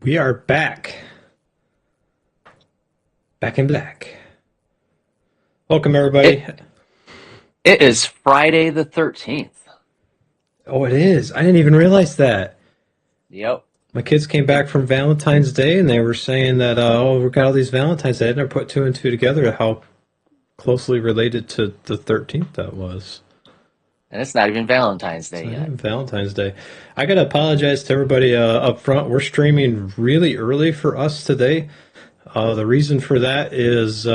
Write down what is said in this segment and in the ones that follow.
We are back in black. Welcome, everybody. It is Friday the 13th. Oh, it is. I didn't even realize that. Yep. My kids came back from Valentine's Day and they were saying that, oh, we got all these Valentine's Day. I never put two and two together to how closely related to the 13th that was. And it's not even Valentine's It's Day not yet. even Valentine's Day. I got to apologize to everybody up front. We're streaming really early for us today. The reason for that is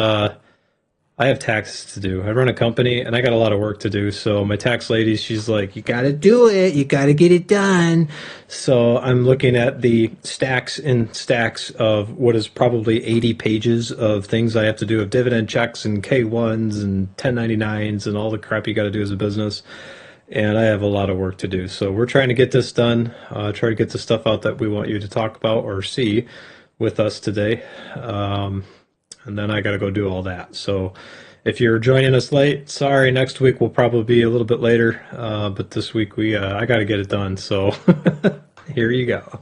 I have taxes to do. I run a company and I got a lot of work to do. So my tax lady, she's like, you got to do it. You got to get it done. So I'm looking at the stacks and stacks of what is probably 80 pages of things I have to do of dividend checks and K1s and 1099s and all the crap you got to do as a business. And I have a lot of work to do. So we're trying to get this done, try to get the stuff out that we want you to talk about or see with us today. And then I got to go do all that. So if you're joining us late, sorry. Next week will probably be a little bit later, but this week I got to get it done. So here you go.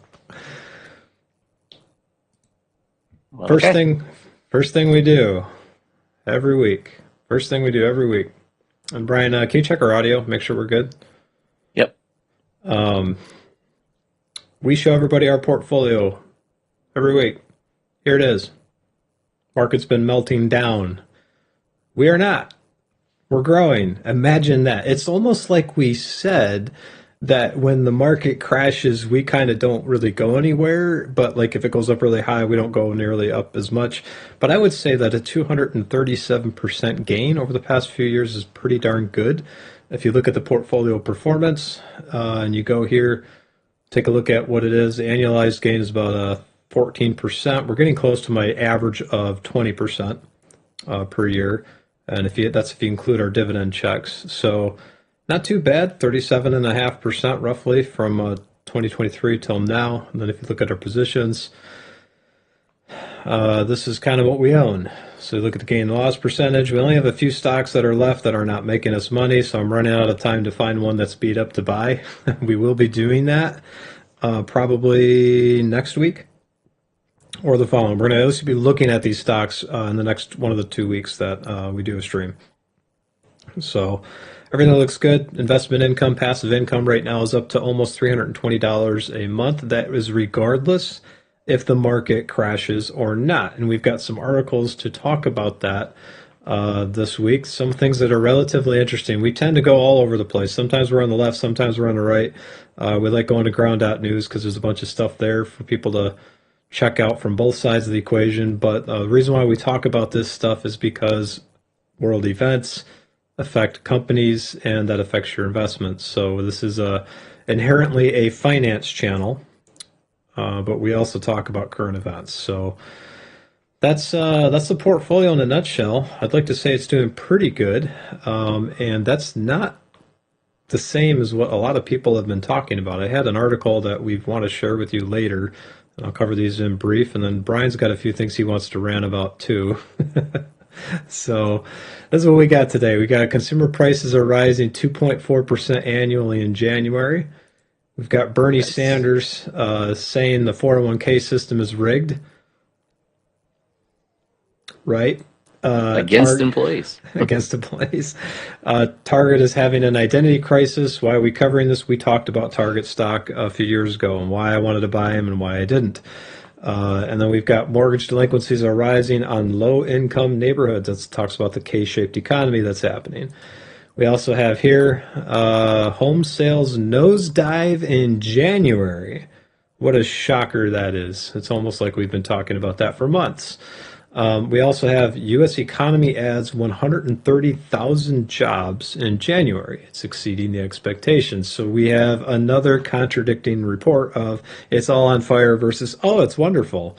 Well, First okay. thing, first thing we do every week. First thing we do every week. And Brian, can you check our audio? Make sure we're good. Yep. Um, we show everybody our portfolio every week. Here it is. Market's been melting down. We are not. We're growing. Imagine that. It's almost like we said that when the market crashes, we kind of don't really go anywhere. But like if it goes up really high, we don't go nearly up as much. But I would say that a 237% gain over the past few years is pretty darn good. If you look at the portfolio performance and you go here, take a look at what it is. The annualized gain is about 14%. We're getting close to my average of 20% per year. And if you include our dividend checks. So not too bad, 37.5% roughly from 2023 till now. And then if you look at our positions, this is kind of what we own. So look at the gain and loss percentage. We only have a few stocks that are left that are not making us money. So I'm running out of time to find one that's beat up to buy. We will be doing that probably next week or the following. We're going to at least be looking at these stocks in the next one of the 2 weeks that we do a stream. So everything looks good. Investment income, passive income right now is up to almost $320 a month. That is regardless if the market crashes or not. And we've got some articles to talk about that this week. Some things that are relatively interesting. We tend to go all over the place. Sometimes we're on the left, sometimes we're on the right. We like going to ground.news because there's a bunch of stuff there for people to check out from both sides of the equation. But the reason why we talk about this stuff is because world events affect companies and that affects your investments. So this is inherently a finance channel, but we also talk about current events. So that's the portfolio in a nutshell. I'd like to say it's doing pretty good, and that's not the same as what a lot of people have been talking about. I had an article that we want to share with you later. I'll cover these in brief, and then Brian's got a few things he wants to rant about too. So this is what we got today. We got consumer prices are rising 2.4% annually in January. We've got Bernie That's Sanders saying the 401k system is rigged, right? against employees. Against employees. Target is having an identity crisis. Why are we covering this? We talked about Target stock a few years ago and why I wanted to buy them and why I didn't. And then we've got mortgage delinquencies are rising on low-income neighborhoods. That talks about the K-shaped economy that's happening. We also have here home sales nosedive in January. What a shocker that is. It's almost like we've been talking about that for months. We also have U.S. economy adds 130,000 jobs in January. It's exceeding the expectations. So we have another contradicting report of it's all on fire versus, oh, it's wonderful.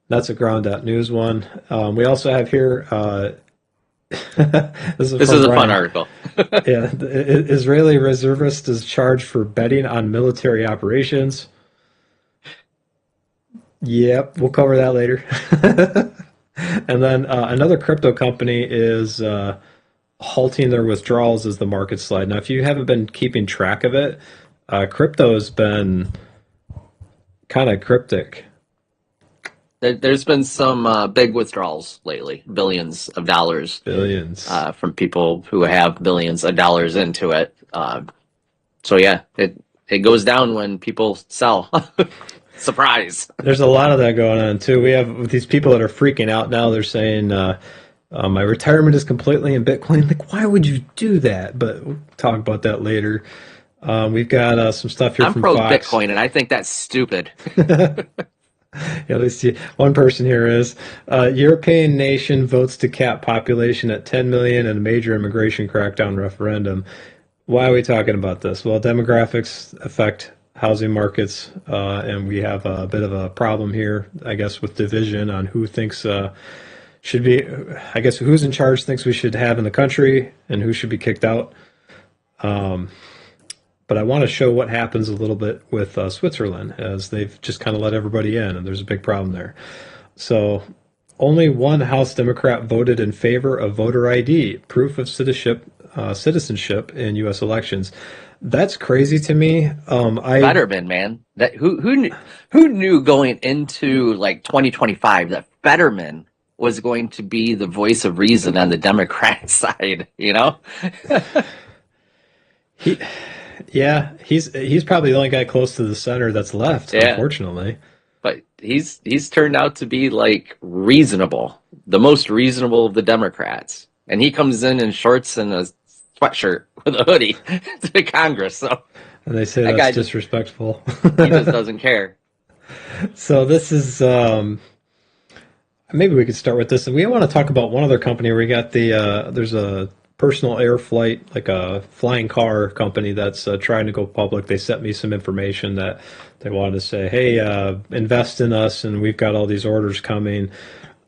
That's a ground.news one. We also have here, this is This from is a fun Brian. article. Yeah, the Israeli reservist is charged for betting on military operations. Yep, we'll cover that later. And then another crypto company is halting their withdrawals as the market slide. Now, if you haven't been keeping track of it, crypto has been kind of cryptic. There's been some big withdrawals lately, billions of dollars Billions. from people who have billions of dollars into it. So yeah, it goes down when people sell. Surprise. There's a lot of that going on too. We have these people that are freaking out now. They're saying my retirement is completely in Bitcoin. Like, why would you do that? But we'll talk about that later. We've got some stuff here I'm from pro Fox. Bitcoin, and I think that's stupid. At least one person here is. European nation votes to cap population at 10 million in a major immigration crackdown referendum. Why are we talking about this? Well, demographics affect housing markets, and we have a bit of a problem here, I guess, with division on who thinks should be, I guess, who's in charge thinks we should have in the country and who should be kicked out. But I want to show what happens a little bit with Switzerland, as they've just kind of let everybody in, and there's a big problem there. So only one House Democrat voted in favor of voter ID, proof of citizenship in U.S. elections. That's crazy to me. Fetterman, man, that who knew going into like 2025 that Fetterman was going to be the voice of reason on the Democrat side? You know, he, yeah, he's probably the only guy close to the center that's left, yeah. unfortunately. But he's turned out to be like reasonable, the most reasonable of the Democrats, and he comes in shorts and a sweatshirt with a hoodie to Congress. So And they say that that's guy disrespectful. he just doesn't care. So this is maybe we could start with this. We want to talk about one other company. We got there's a personal air flight, like a flying car company that's trying to go public. They sent me some information that they wanted to say, hey, invest in us, and we've got all these orders coming.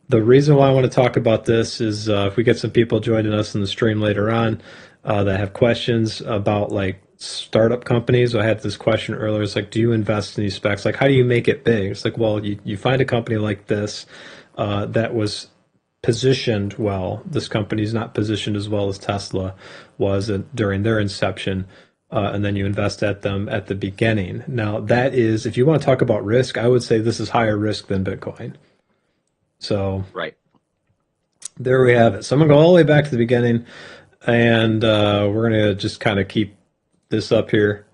The reason why I want to talk about this is if we get some people joining us in the stream later on that have questions about like startup companies. I had this question earlier. It's like, do you invest in these specs? Like, how do you make it big? It's like, well, you find a company like this that was positioned well. This company is not positioned as well as Tesla was during their inception. And then you invest at them at the beginning. Now, that is, if you want to talk about risk, I would say this is higher risk than Bitcoin. So Right. there we have it. So I'm going to go all the way back to the beginning, and we're going to just kind of keep this up here,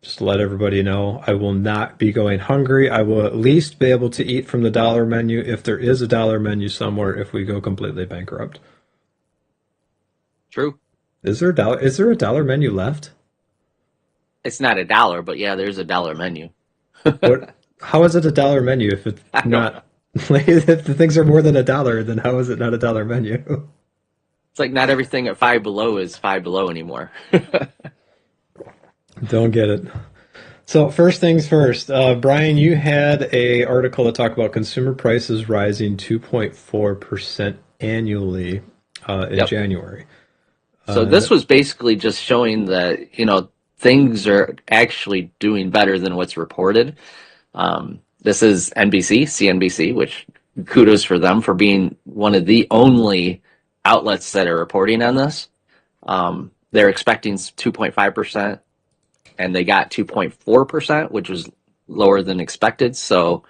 just to let everybody know. I will not be going hungry. I will at least be able to eat from the dollar menu if there is a dollar menu somewhere if we go completely bankrupt. True. Is there a dollar menu left? It's not $1, but yeah, there's a dollar menu. What? How is it a dollar menu if it's not? Like, if the things are more than $1, then how is it not a dollar menu? It's like not everything at Five Below is Five Below anymore. Don't get it. So first things first, Brian, you had a article to talk about consumer prices rising 2.4% annually in Yep. January. So this was basically just showing that, things are actually doing better than what's reported. This is NBC, CNBC, which kudos for them for being one of the only outlets that are reporting on this. They're expecting 2.5%, and they got 2.4%, which was lower than expected. So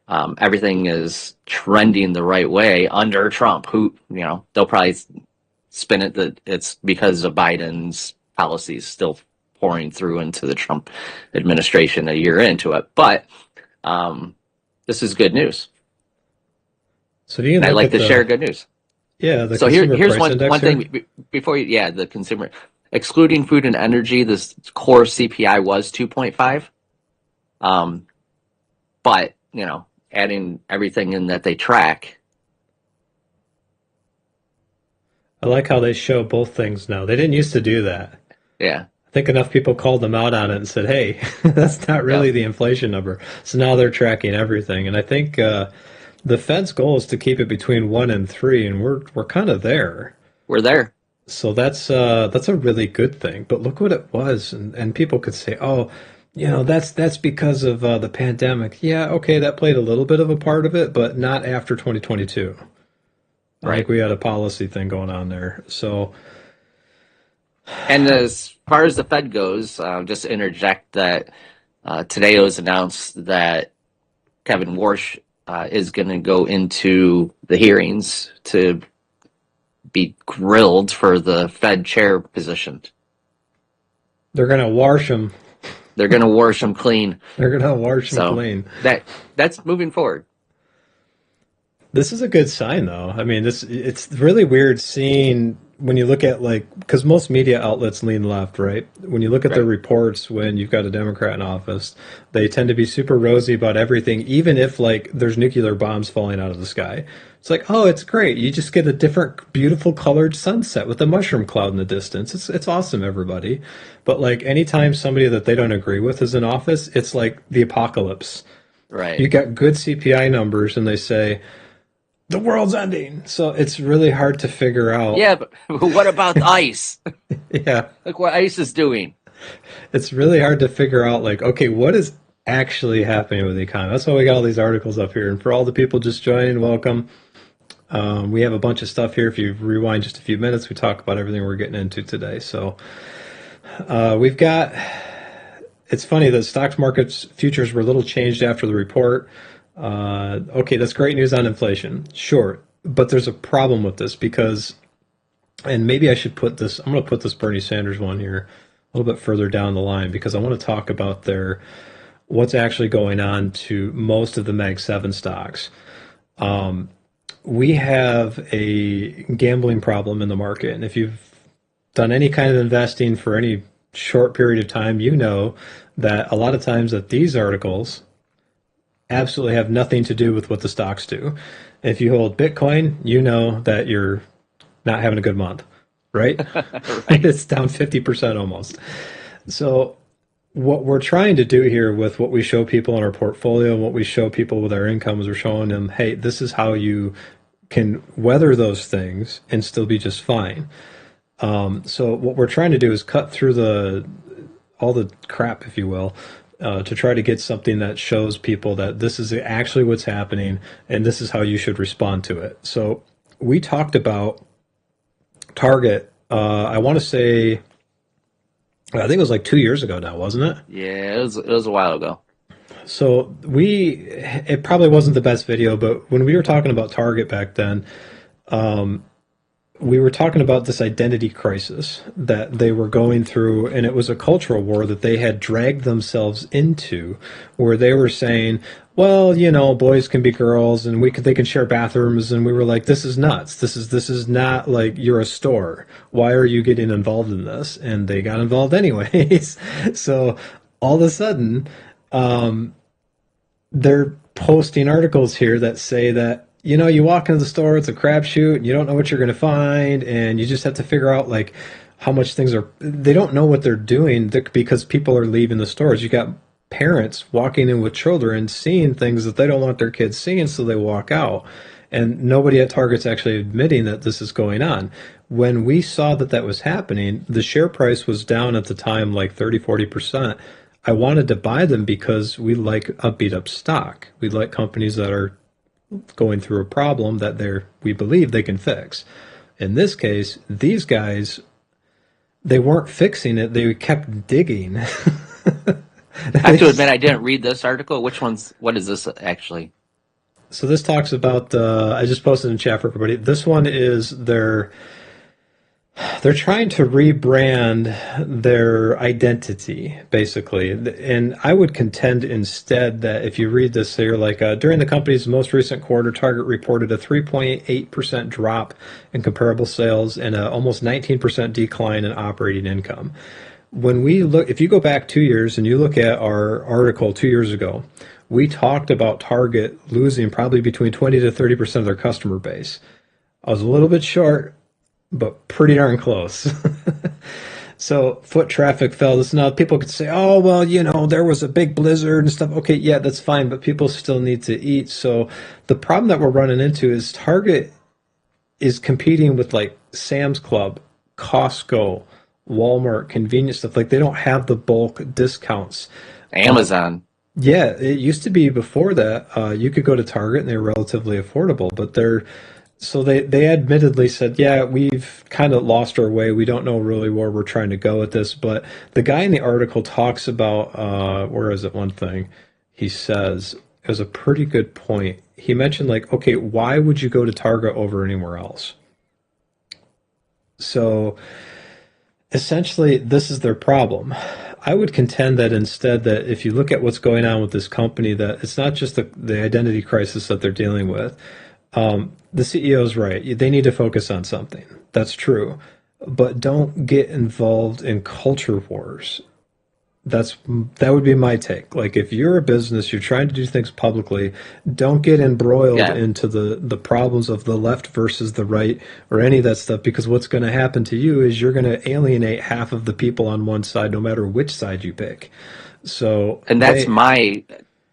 everything is trending the right way under Trump, who, they'll probably spin it that it's because of Biden's policies still pouring through into the Trump administration a year into it. But this is good news. So do you And I look like at to the share good news. the So consumer here's price one index here? thing before the consumer, excluding food and energy, this core CPI was 2.5. But adding everything in that they track. I like how they show both things now. They didn't used to do that. Yeah. I think enough people called them out on it and said, hey, that's not really Yep. the inflation number. So now they're tracking everything. And I think the Fed's goal is to keep it between 1 and 3, and we're kind of there. We're there. So that's a really good thing. But look what it was, and people could say, oh, that's because of the pandemic. Yeah, okay, that played a little bit of a part of it, but not after 2022. I Right. think we had a policy thing going on there. So And as far as the Fed goes, just to interject that today it was announced that Kevin Warsh is going to go into the hearings to be grilled for the Fed chair position. They're gonna wash them. They're going to wash him clean. They're gonna wash them So clean. that's moving forward. This is a good sign, though. I mean, it's really weird seeing when you look at like because most media outlets lean left, right? When you look at their Right. reports when you've got a Democrat in office, they tend to be super rosy about everything, even if like there's nuclear bombs falling out of the sky. It's like, oh, it's great. You just get a different, beautiful colored sunset with a mushroom cloud in the distance. It's awesome, everybody. But like anytime somebody that they don't agree with is in office, it's like the apocalypse. You Right. got good CPI numbers, and they say the world's ending. So it's really hard to figure out. Yeah, but what about ICE? Yeah, Look what ICE is doing. it's really hard to figure out, like, okay, what is actually happening with the economy? That's why we got all these articles up here. And for all the people just joining, welcome. We have a bunch of stuff here. If you rewind just a few minutes, we talk about everything we're getting into today. So we've got, it's funny that stocks markets futures were a little changed after the report. Okay, that's great news on inflation. Sure. But there's a problem with this because, and maybe I should put this, I'm going to put this Bernie Sanders one here a little bit further down the line because I want to talk about what's actually going on to most of the Mag 7 stocks. We have a gambling problem in the market. And if you've done any kind of investing for any short period of time, you know that a lot of times that these articles absolutely have nothing to do with what the stocks do. If you hold Bitcoin, you know that you're not having a good month, right? Right. It's down 50% almost. So what we're trying to do here with what we show people in our portfolio and what we show people with our income is we're showing them, hey, this is how you can weather those things and still be just fine. So what we're trying to do is cut through all the crap, if you will, to try to get something that shows people that this is actually what's happening and this is how you should respond to it. So we talked about Target. I want to say, I think it was like 2 years ago now, wasn't it? Yeah, it was a while ago. So it probably wasn't the best video, but when we were talking about Target back then, we were talking about this identity crisis that they were going through, and it was a cultural war that they had dragged themselves into, where they were saying, well, boys can be girls, and they can share bathrooms, and we were like, this is nuts. This is not like you're a store. Why are you getting involved in this? And they got involved anyways. So all of a sudden, they're posting articles here that say that you walk into the store, it's a crapshoot, and you don't know what you're going to find, and you just have to figure out like how much things are. They don't know what they're doing because people are leaving the stores. You got parents walking in with children, seeing things that they don't want their kids seeing, so they walk out. And nobody at Target's actually admitting that this is going on. When we saw that that was happening, the share price was down at the time like 30-40%. I wanted to buy them because we like a beat up stock. We like companies that are going through a problem that we believe they can fix. In this case, these guys, they weren't fixing it, they kept digging. I have to admit, I didn't read this article. What is this actually? So this talks about, I just posted in chat for everybody. This one is they're trying to rebrand their identity, basically. And I would contend instead that if you read this, they're like, during the company's most recent quarter, Target reported a 3.8% drop in comparable sales and an almost 19% decline in operating income. When we look, if you go back 2 years and you look at our article 2 years ago, we talked about Target losing probably between 20 to 30% of their customer base. I was a little bit short, but pretty darn close. So foot traffic fell. This now people could say, oh, well, there was a big blizzard and stuff. Okay, yeah, that's fine, but people still need to eat. So the problem that we're running into is Target is competing with like Sam's Club, Costco, Walmart, convenience stuff. Like they don't have the bulk discounts. Amazon. Yeah, it used to be before that. You could go to Target and they're relatively affordable, but they admittedly said, yeah, we've kind of lost our way. We don't know really where we're trying to go with this. But the guy in the article talks about, where is it? One thing he says, It was a pretty good point. He mentioned like, okay, why would you go to Target over anywhere else? So essentially, this is their problem. I would contend that instead, that if you look at what's going on with this company, that it's not just the identity crisis that they're dealing with. The CEO is right. They need to focus on something. That's true. But don't get involved in culture wars. That would be my take. Like if you're a business, you're trying to do things publicly, don't get embroiled Yeah, into the problems of the left versus the right or any of that stuff, because what's going to happen to you is you're going to alienate half of the people on one side no matter which side you pick. So and they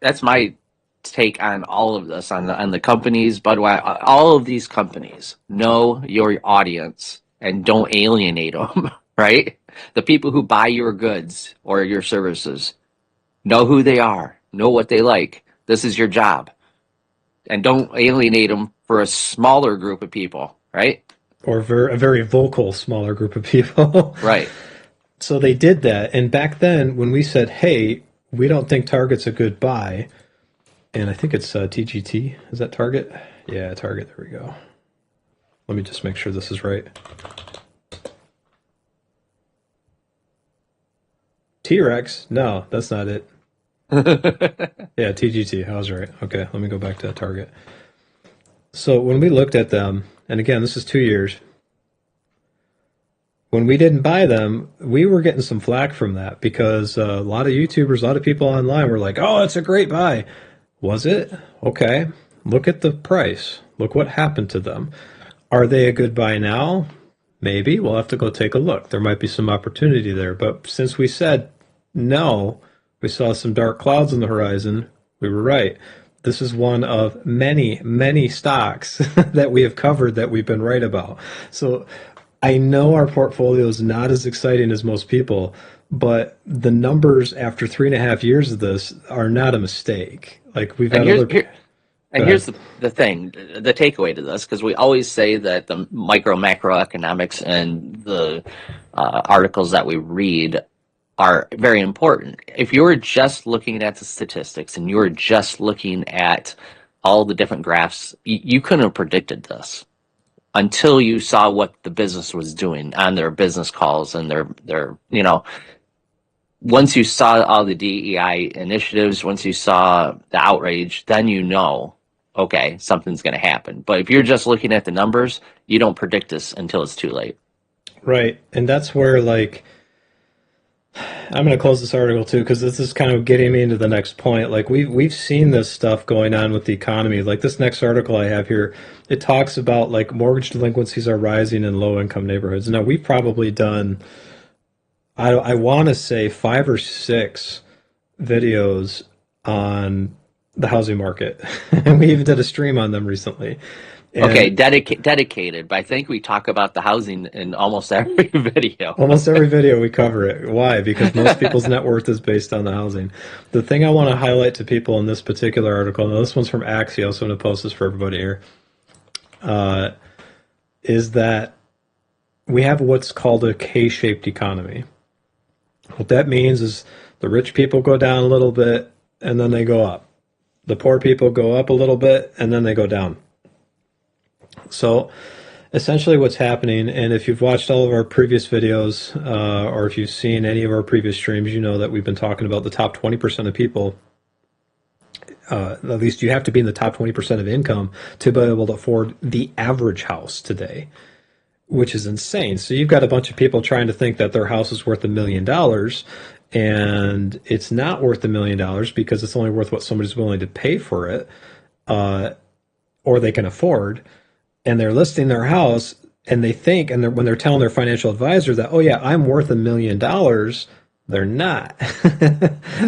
that's my take on all of this, on the companies, Budweiser, all of these companies. Know your audience and don't alienate them, right? The people who buy your goods or your services, know who they are, know what they like. This is your job, and don't alienate them for a smaller group of people, right? or a very vocal smaller group of people. Right. So they did that. And back then when we said, "Hey, we don't think Target's a good buy," and I think it's TGT. Is that Target? Yeah, Target. There we go. Let me just make sure this is right. T-Rex? No, that's not it. Yeah, TGT. I was right. Okay, let me go back to Target. So when we looked at them, and again, this is 2 years, when we didn't buy them, we were getting some flack from that because a lot of YouTubers, a lot of people online were like, "Oh, it's a great buy." Was it? Okay. Look at the price. Look what happened to them. Are they a good buy now? Maybe. We'll have to go take a look. There might be some opportunity there. But since we said no, we saw some dark clouds on the horizon, we were right. This is one of many, many stocks that we have covered that we've been right about. So I know our portfolio is not as exciting as most people, but the numbers after 3.5 years of this are not a mistake. Like we've And had here's other. here, Go and ahead. here's the thing, the takeaway to this, because we always say that the micro macroeconomics and the articles that we read are very important. If you were just looking at the statistics and you were just looking at all the different graphs, you couldn't have predicted this until you saw what the business was doing on their business calls and their once you saw all the DEI initiatives, once you saw the outrage, then you know, okay, something's going to happen. But if you're just looking at the numbers, you don't predict this until it's too late. Right. And that's where, like, I'm going to close this article too, because this is kind of getting me into the next point. Like we've seen this stuff going on with the economy. Like this next article I have here, it talks about like mortgage delinquencies are rising in low income neighborhoods. Now we've probably done, I want to say 5 or 6 videos on the housing market, and we even did a stream on them recently. Okay, And dedicated, but I think we talk about the housing in almost every video. almost every video we cover it. Why? Because most people's net worth is based on the housing. The thing I want to highlight to people in this particular article, now this one's from Axios, so I'm going to post this for everybody here, is that we have what's called a K-shaped economy. What that means is the rich people go down a little bit and then they go up. The poor people go up a little bit and then they go down. So essentially what's happening, and if you've watched all of our previous videos or if you've seen any of our previous streams, you know that we've been talking about the top 20% of people. At least you have to be in the top 20% of income to be able to afford the average house today, which is insane. So you've got a bunch of people trying to think that their house is worth $1 million, and it's not worth $1 million because it's only worth what somebody's willing to pay for it, or they can afford. And they're listing their house, and they think, and when they're telling their financial advisor that, oh yeah, I'm worth $1 million, they're not.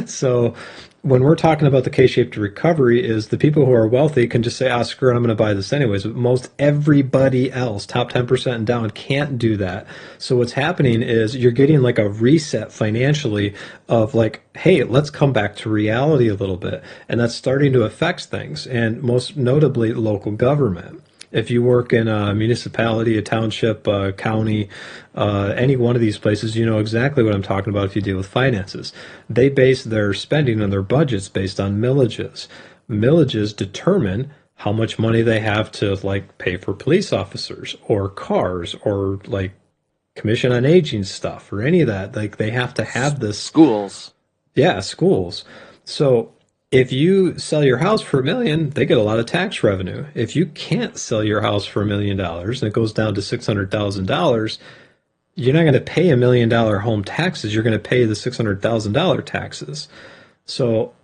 So when we're talking about the K-shaped recovery, is the people who are wealthy can just say, ah, screw it, I'm going to buy this anyways. But most everybody else, top 10% and down, can't do that. So what's happening is you're getting like a reset financially of like, hey, let's come back to reality a little bit. And that's starting to affect things, and most notably local government. If you work in a municipality, a township, a county, any one of these places, you know exactly what I'm talking about if you deal with finances. They base their spending and their budgets based on millages. Millages determine how much money they have to like pay for police officers or cars or like commission on aging stuff or any of that. Like they have to have this, Schools. yeah, schools. So if you sell your house for 1 million, they get a lot of tax revenue. If you can't sell your house for $1 million and it goes down to $600,000, you're not going to pay $1 million home taxes. You're going to pay the $600,000 taxes. So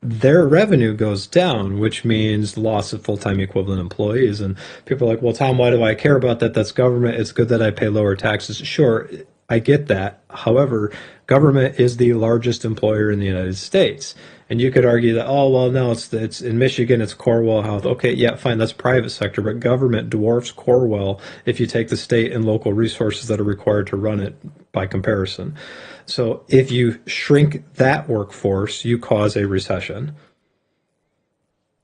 their revenue goes down, which means loss of full-time equivalent employees. And people are like, well, Tom, why do I care about that? That's government. It's good that I pay lower taxes. Sure, I get that. However, government is the largest employer in the United States. And you could argue that, oh, well, no, it's in Michigan, it's Corewell Health. Okay, yeah, fine, that's private sector, but government dwarfs Corewell if you take the state and local resources that are required to run it by comparison. So if you shrink that workforce, you cause a recession.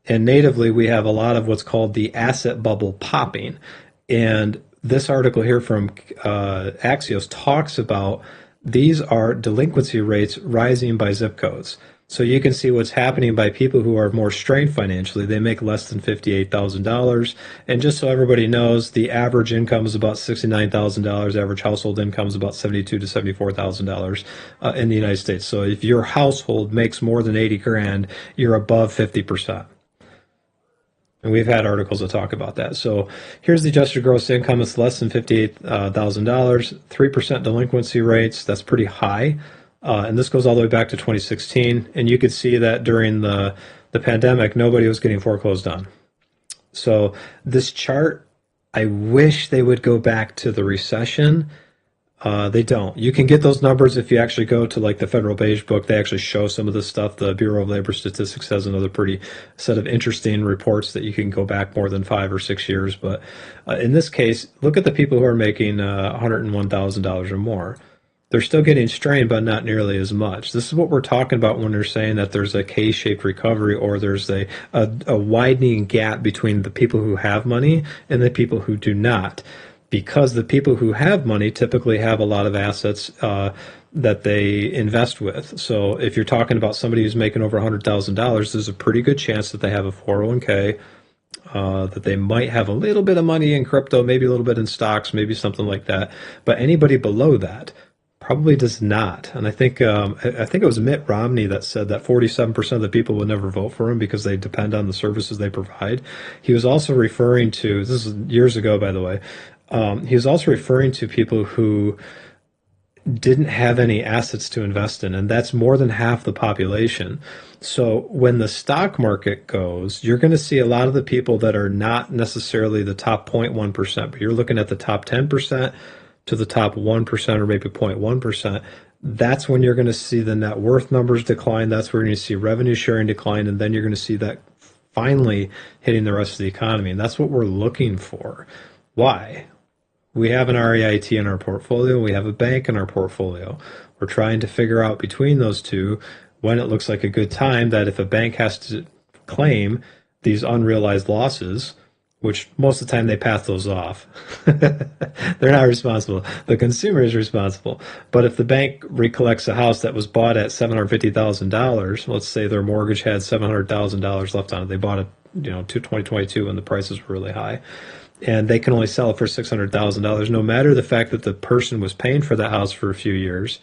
And natively, we have a lot of what's called the asset bubble popping. And this article here from Axios talks about these are delinquency rates rising by zip codes. So you can see what's happening by people who are more strained financially. They make less than $58,000. And just so everybody knows, the average income is about $69,000. Average household income is about $72,000 to $74,000 in the United States. So if your household makes more than 80 grand, you're above 50%. And we've had articles that talk about that. So here's the adjusted gross income. It's less than $58,000. 3% delinquency rates. That's pretty high. And this goes all the way back to 2016. And you could see that during the pandemic, nobody was getting foreclosed on. So this chart, I wish they would go back to the recession. They don't. You can get those numbers if you actually go to like the Federal Beige Book. They actually show some of this stuff. The Bureau of Labor Statistics has another pretty set of interesting reports that you can go back more than 5 or 6 years. But in this case, look at the people who are making $101,000 or more. They're still getting strained, but not nearly as much. This is what we're talking about when they're saying that there's a K-shaped recovery or there's a widening gap between the people who have money and the people who do not. Because the people who have money typically have a lot of assets that they invest with. So if you're talking about somebody who's making over $100,000, there's a pretty good chance that they have a 401k, that they might have a little bit of money in crypto, maybe a little bit in stocks, maybe something like that. But anybody below that probably does not. And I think it was Mitt Romney that said that 47% of the people would never vote for him because they depend on the services they provide. He was also referring to, this is years ago, by the way, he was also referring to people who didn't have any assets to invest in, and that's more than half the population. So when the stock market goes, you're going to see a lot of the people that are not necessarily the top 0.1%, but you're looking at the top 10% to the top 1% or maybe 0.1%. That's when you're going to see the net worth numbers decline. That's where you're going to see revenue sharing decline, and then you're going to see that finally hitting the rest of the economy. And that's what we're looking for. Why? We have an REIT in our portfolio. We have a bank in our portfolio. We're trying to figure out between those two when it looks like a good time that if a bank has to claim these unrealized losses, which most of the time they pass those off. They're not responsible. The consumer is responsible. But if the bank recollects a house that was bought at $750,000, let's say their mortgage had $700,000 left on it. They bought it, to 2022 when the prices were really high. And they can only sell it for $600,000, no matter the fact that the person was paying for the house for a few years.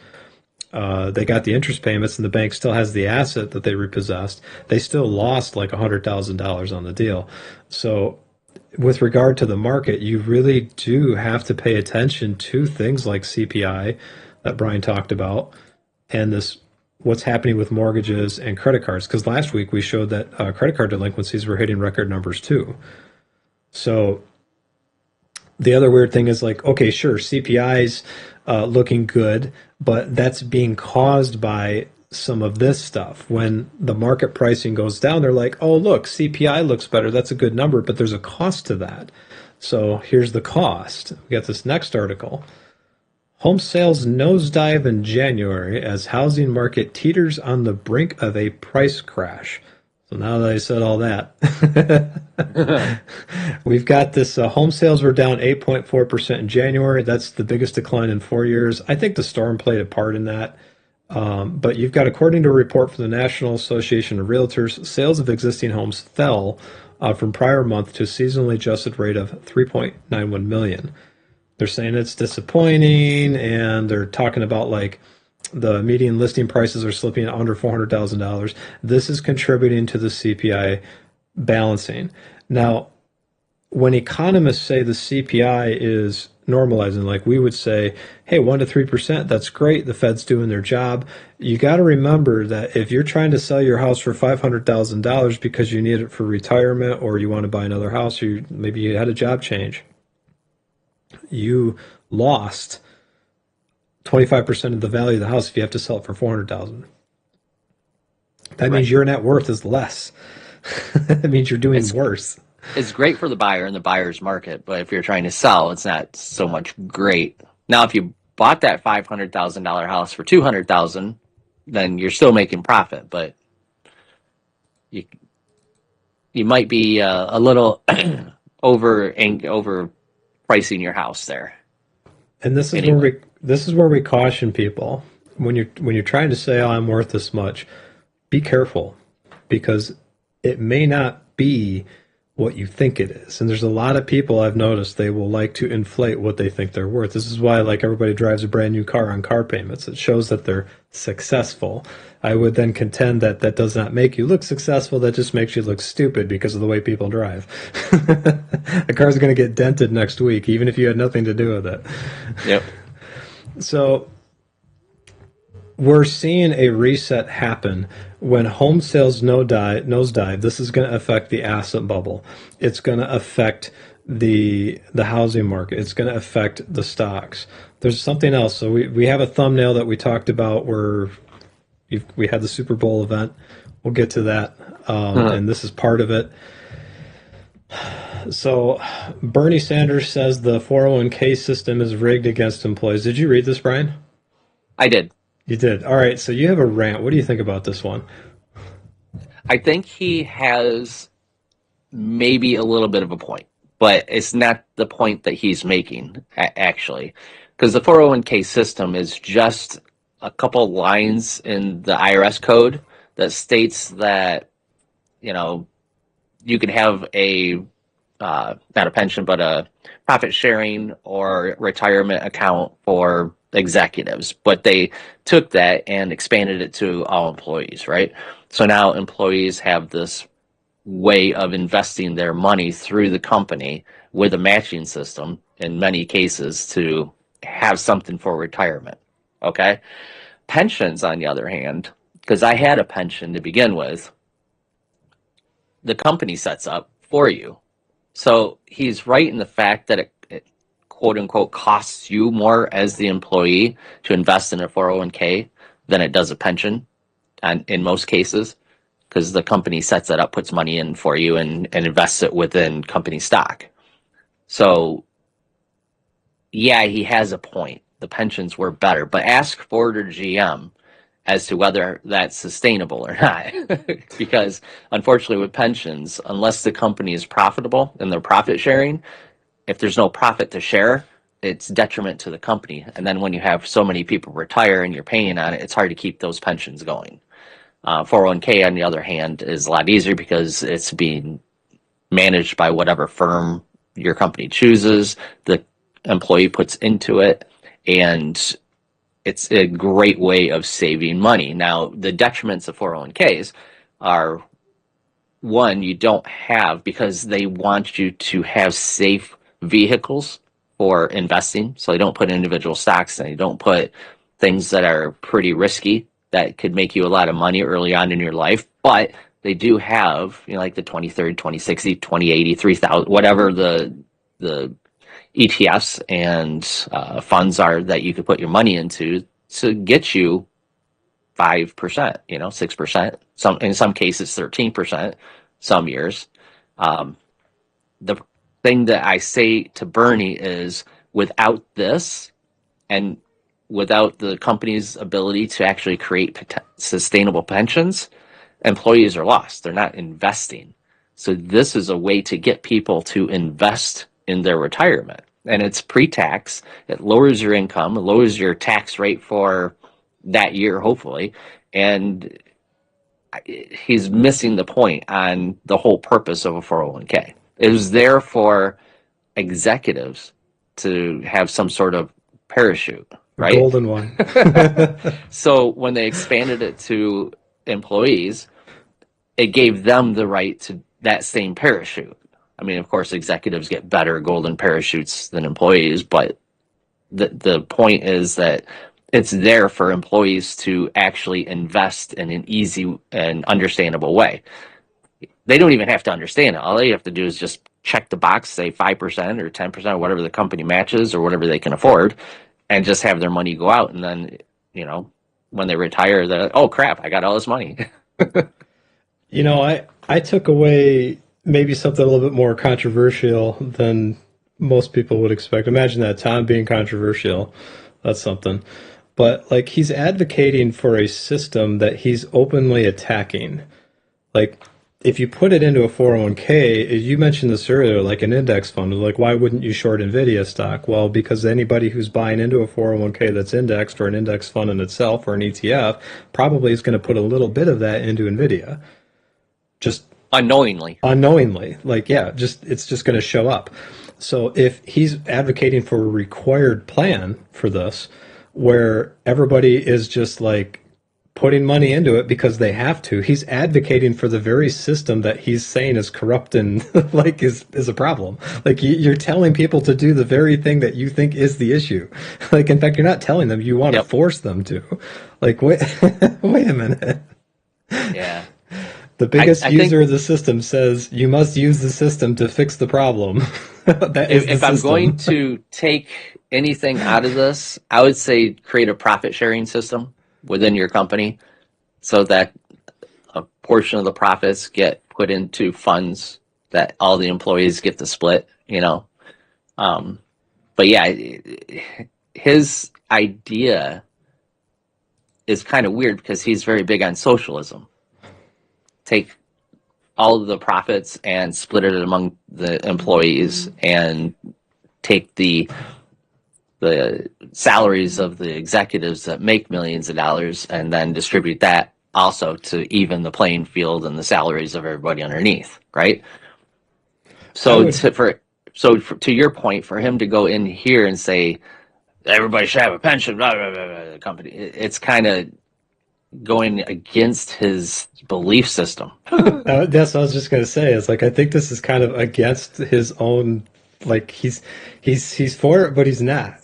They got the interest payments and the bank still has the asset that they repossessed. They still lost like $100,000 on the deal. So with regard to the market, you really do have to pay attention to things like CPI that Brian talked about and this what's happening with mortgages and credit cards. Because last week we showed that credit card delinquencies were hitting record numbers too. So the other weird thing is like, okay, sure, CPI's looking good, but that's being caused by some of this stuff. When the market pricing goes down, they're like, oh, look, CPI looks better. That's a good number, but there's a cost to that. So here's the cost. We got this next article. Home sales nosedive in January as housing market teeters on the brink of a price crash. So now that I said all that, we've got this home sales were down 8.4% in January. That's the biggest decline in 4 years. I think the storm played a part in that. But you've got, according to a report from the National Association of Realtors, sales of existing homes fell from prior month to a seasonally adjusted rate of 3.91 million. They're saying it's disappointing, and they're talking about like the median listing prices are slipping under $400,000. This is contributing to the CPI balancing. Now, when economists say the CPI is normalizing, like we would say, hey, 1 to 3%, that's great. The Fed's doing their job. You got to remember that if you're trying to sell your house for $500,000 because you need it for retirement, or you want to buy another house, or maybe you had a job change, you lost 25% of the value of the house if you have to sell it for 400,000. That means Right. your net worth is less. That means you're doing It's worse. it's great for the buyer in the buyer's market, but if you're trying to sell, it's not so much great. Now, if you bought that $500,000 house for 200,000, then you're still making profit, but you you might be a little over pricing your house there. And Anyway, this is where we caution people when you're trying to say, "Oh, I'm worth this much." Be careful, because it may not be what you think it is. And there's a lot of people I've noticed, they will like to inflate what they think they're worth. This is why like everybody drives a brand new car on car payments. It shows that they're successful. I would then contend that that does not make you look successful. That just makes you look stupid because of the way people drive. The car's going to get dented next week, even if you had nothing to do with it. yep. So we're seeing a reset happen when home sales nosedive. This is going to affect the asset bubble. It's going to affect the housing market. It's going to affect the stocks. There's something else. So we have a thumbnail that we talked about where we had the Super Bowl event. We'll get to that, and this is part of it. So Bernie Sanders says the 401k system is rigged against employees. Did you read this, Brian? I did. You did. All right. So you have a rant. What do you think about this one? I think he has maybe a little bit of a point, but it's not the point that he's making, actually, because the 401k system is just a couple lines in the IRS code that states that, you know, you could have a not a pension, but a profit sharing or retirement account for executives. But they took that and expanded it to all employees, right? So now employees have this way of investing their money through the company with a matching system in many cases to have something for retirement. Okay. Pensions, on the other hand, because I had a pension to begin with, the company sets up for you. So he's right in the fact that it quote unquote costs you more as the employee to invest in a 401k than it does a pension, and in most cases, because the company sets it up, puts money in for you, and invests it within company stock. So yeah, he has a point. The pensions were better, but ask Ford or GM as to whether that's sustainable or not. Because unfortunately, with pensions, unless the company is profitable and they're profit sharing, if there's no profit to share, it's detriment to the company. And then when you have so many people retire and you're paying on it, it's hard to keep those pensions going. 401k, on the other hand, is a lot easier because it's being managed by whatever firm your company chooses. The employee puts into it, and it's a great way of saving money. Now, the detriments of 401ks are, one, you don't have, because they want you to have safe vehicles for investing. So they don't put individual stocks, and they don't put things that are pretty risky that could make you a lot of money early on in your life. But they do have, you know, like the 2030, 2060, 2080, 3000, whatever the ETFs and funds are that you could put your money into to get you 5%, you know, 6%, in some cases 13%, some years. The thing that I say to Bernie is, without this and without the company's ability to actually create sustainable pensions, employees are lost. They're not investing. So this is a way to get people to invest in their retirement. And it's pre-tax. It lowers your income, it lowers your tax rate for that year, hopefully. And he's missing the point on the whole purpose of a 401k. It was there for executives to have some sort of parachute, A right? golden one. So when they expanded it to employees, it gave them the right to that same parachute. I mean, of course, executives get better golden parachutes than employees, but the point is that it's there for employees to actually invest in an easy and understandable way. They don't even have to understand it. All they have to do is just check the box, say 5% or 10% or whatever the company matches or whatever they can afford, and just have their money go out. And then, when they retire, oh crap, I got all this money. I took away maybe something a little bit more controversial than most people would expect. Imagine that, Tom being controversial. That's something. But like he's advocating for a system that he's openly attacking. Like if you put it into a 401k, you mentioned this earlier, like an index fund, like why wouldn't you short Nvidia stock? Well, because anybody who's buying into a 401k that's indexed or an index fund in itself or an ETF probably is going to put a little bit of that into Nvidia. Just unknowingly, like, yeah, just it's just going to show up. So if he's advocating for a required plan for this, where everybody is just like putting money into it because they have to, he's advocating for the very system that he's saying is corrupt and like is a problem. Like you're telling people to do the very thing that you think is the issue. Like in fact, you're not telling them, you want to force them to. Like wait, wait a minute. Yeah. The biggest user of the system says you must use the system to fix the problem. If I'm going to take anything out of this, I would say create a profit sharing system within your company so that a portion of the profits get put into funds that all the employees get to split, But yeah, his idea is kind of weird because he's very big on socialism. Take all of the profits and split it among the employees and take the salaries of the executives that make millions of dollars and then distribute that also to even the playing field and the salaries of everybody underneath, right? So to your point, for him to go in here and say everybody should have a pension, blah, blah, blah, blah, the company, it's kind of going against his belief system. That's what I was just going to say. It's like I think this is kind of against his own. Like he's for it, but he's not.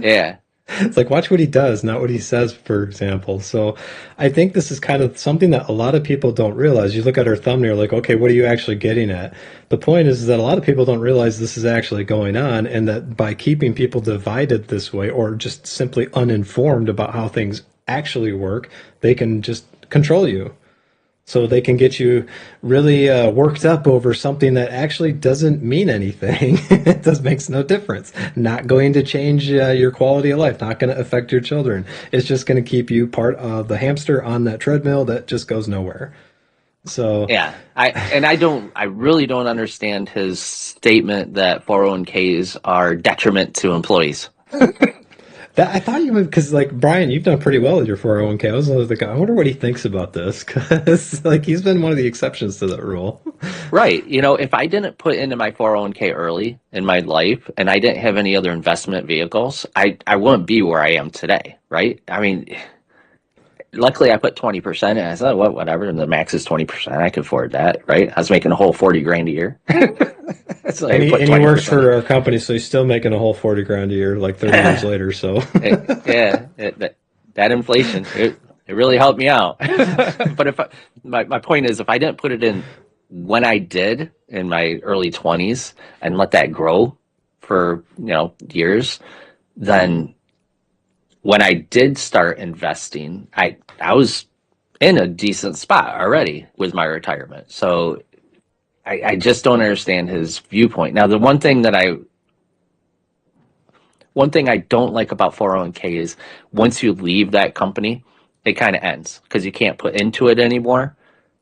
Yeah. It's like watch what he does, not what he says, for example. So I think this is kind of something that a lot of people don't realize. You look at our thumbnail, like, okay, what are you actually getting at? The point is that a lot of people don't realize this is actually going on, and that by keeping people divided this way or just simply uninformed about how things actually work, they can just control you. So they can get you really worked up over something that actually doesn't mean anything. It makes no difference. Not going to change your quality of life. Not going to affect your children. It's just going to keep you part of the hamster on that treadmill that just goes nowhere. So yeah, I really don't understand his statement that 401ks are detriment to employees. I thought you would, because like Brian, you've done pretty well with your 401k. I was like, I wonder what he thinks about this, because like he's been one of the exceptions to that rule. Right. If I didn't put into my 401k early in my life and I didn't have any other investment vehicles, I wouldn't be where I am today. Right. I mean, luckily I put 20% in. I thought, whatever. And the max is 20%. I could afford that. Right. I was making a whole 40 grand a year. So and he works for our company, so he's still making a whole 40 grand a year, like 30 years later. So that inflation, it really helped me out. But my point is, if I didn't put it in when I did in my early 20s and let that grow for years, then when I did start investing, I was in a decent spot already with my retirement. So I just don't understand his viewpoint. Now, the one thing I don't like about 401k is once you leave that company, it kind of ends because you can't put into it anymore.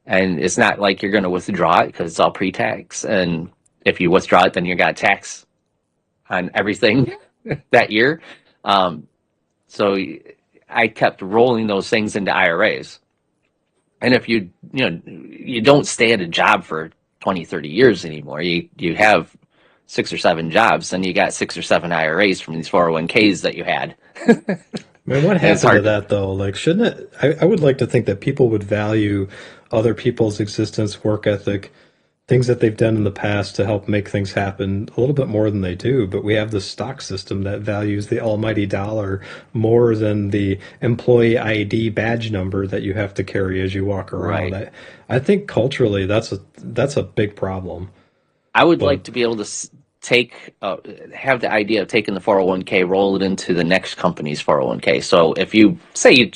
And it's not like you're going to withdraw it because it's all pre-tax. And if you withdraw it, then you got tax on everything that year. So I kept rolling those things into IRAs. And if you don't stay at a job for 20, 30 years anymore, you have 6 or 7 jobs, then you got 6 or 7 IRAs from these 401ks that you had. Man, what And it's happened to hard to, that though? Like, shouldn't it? I would like to think that people would value other people's existence, work ethic, things that they've done in the past to help make things happen a little bit more than they do. But we have the stock system that values the almighty dollar more than the employee ID badge number that you have to carry as you walk around. right. I think culturally that's a big problem. I would But like to be able to take have the idea of taking the 401k, roll it into the next company's 401k. So if you say you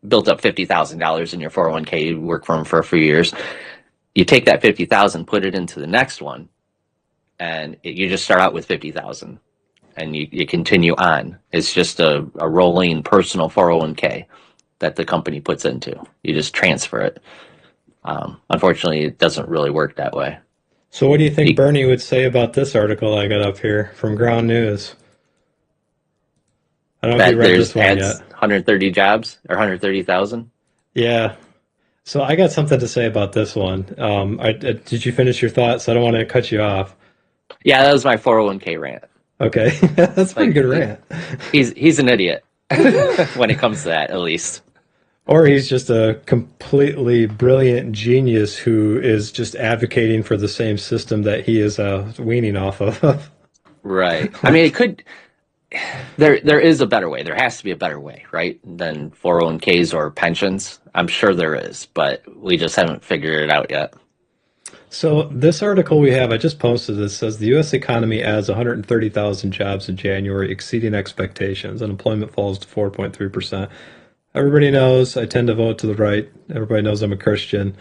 built up $50,000 in your 401k, you work for them for a few years, you take that 50,000, put it into the next one, and you just start out with 50,000, and you continue on. It's just a rolling personal 401k that the company puts into. You just transfer it. Unfortunately, it doesn't really work that way. so what do you think You, Bernie would say about this article I got up here from Ground News? I don't know if you that read there's this one adds yet. 130 jobs or 130,000. Yeah. So I got something to say about this one. Did you finish your thoughts? I don't want to cut you off. Yeah, that was my 401k rant. Okay, that's a pretty Like good rant. he's an idiot when it comes to that, at least. Or he's just a completely brilliant genius who is just advocating for the same system that he is weaning off of. Right. I mean, it could. There is a better way. There has to be a better way, right? Than 401ks or pensions. I'm sure there is, but we just haven't figured it out yet. So this article we have, I just posted this, says the U.S. economy adds 130,000 jobs in January, exceeding expectations. Unemployment falls to 4.3%. Everybody knows I tend to vote to the right. Everybody knows I'm a Christian.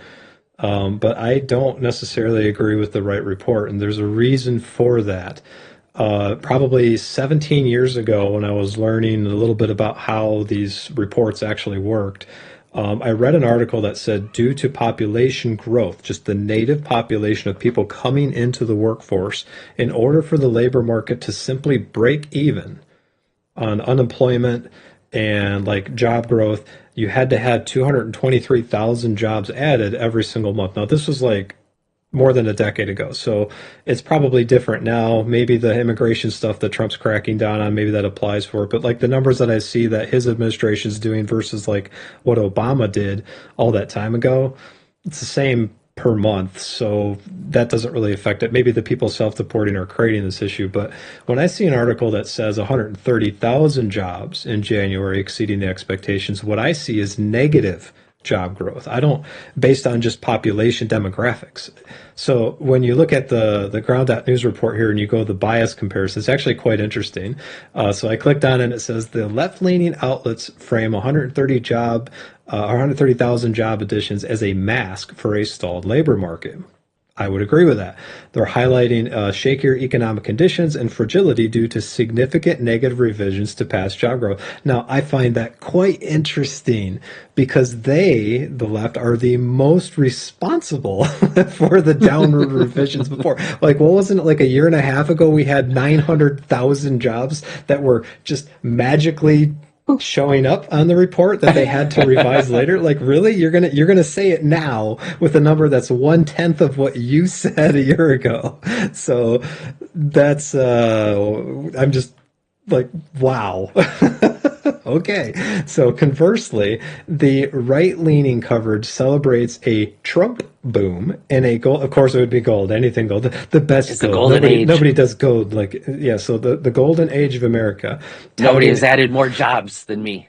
But I don't necessarily agree with the right report, and there's a reason for that. Probably 17 years ago, when I was learning a little bit about how these reports actually worked, I read an article that said due to population growth, just the native population of people coming into the workforce, in order for the labor market to simply break even on unemployment and like job growth, you had to have 223,000 jobs added every single month. Now, this was like more than a decade ago. So it's probably different now. Maybe the immigration stuff that Trump's cracking down on, maybe that applies for it. But like the numbers that I see that his administration is doing versus like what Obama did all that time ago, it's the same per month. So that doesn't really affect it. Maybe the people self-supporting are creating this issue. But when I see an article that says 130,000 jobs in January exceeding the expectations, what I see is negative job growth. I don't, based on just population demographics. So when you look at the ground.news report here and you go the bias comparison, it's actually quite interesting. So I clicked on it and it says the left-leaning outlets frame 130,000 job additions as a mask for a stalled labor market. I would agree with that. They're highlighting shakier economic conditions and fragility due to significant negative revisions to past job growth. Now, I find that quite interesting because they, the left, are the most responsible for the downward revisions before. Like, what wasn't it like a year and a half ago? We had 900,000 jobs that were just magically showing up on the report that they had to revise later. Like, really, you're gonna say it now with a number that's 1/10 of what you said a year ago. So that's I'm just like, wow. Okay. So conversely, the right-leaning coverage celebrates a Trump boom and a gold. Of course, it would be gold. Anything gold. The best It's the gold. golden age. Nobody does gold. Like, yeah. So the golden age of America, Nobody touting has added more jobs than me.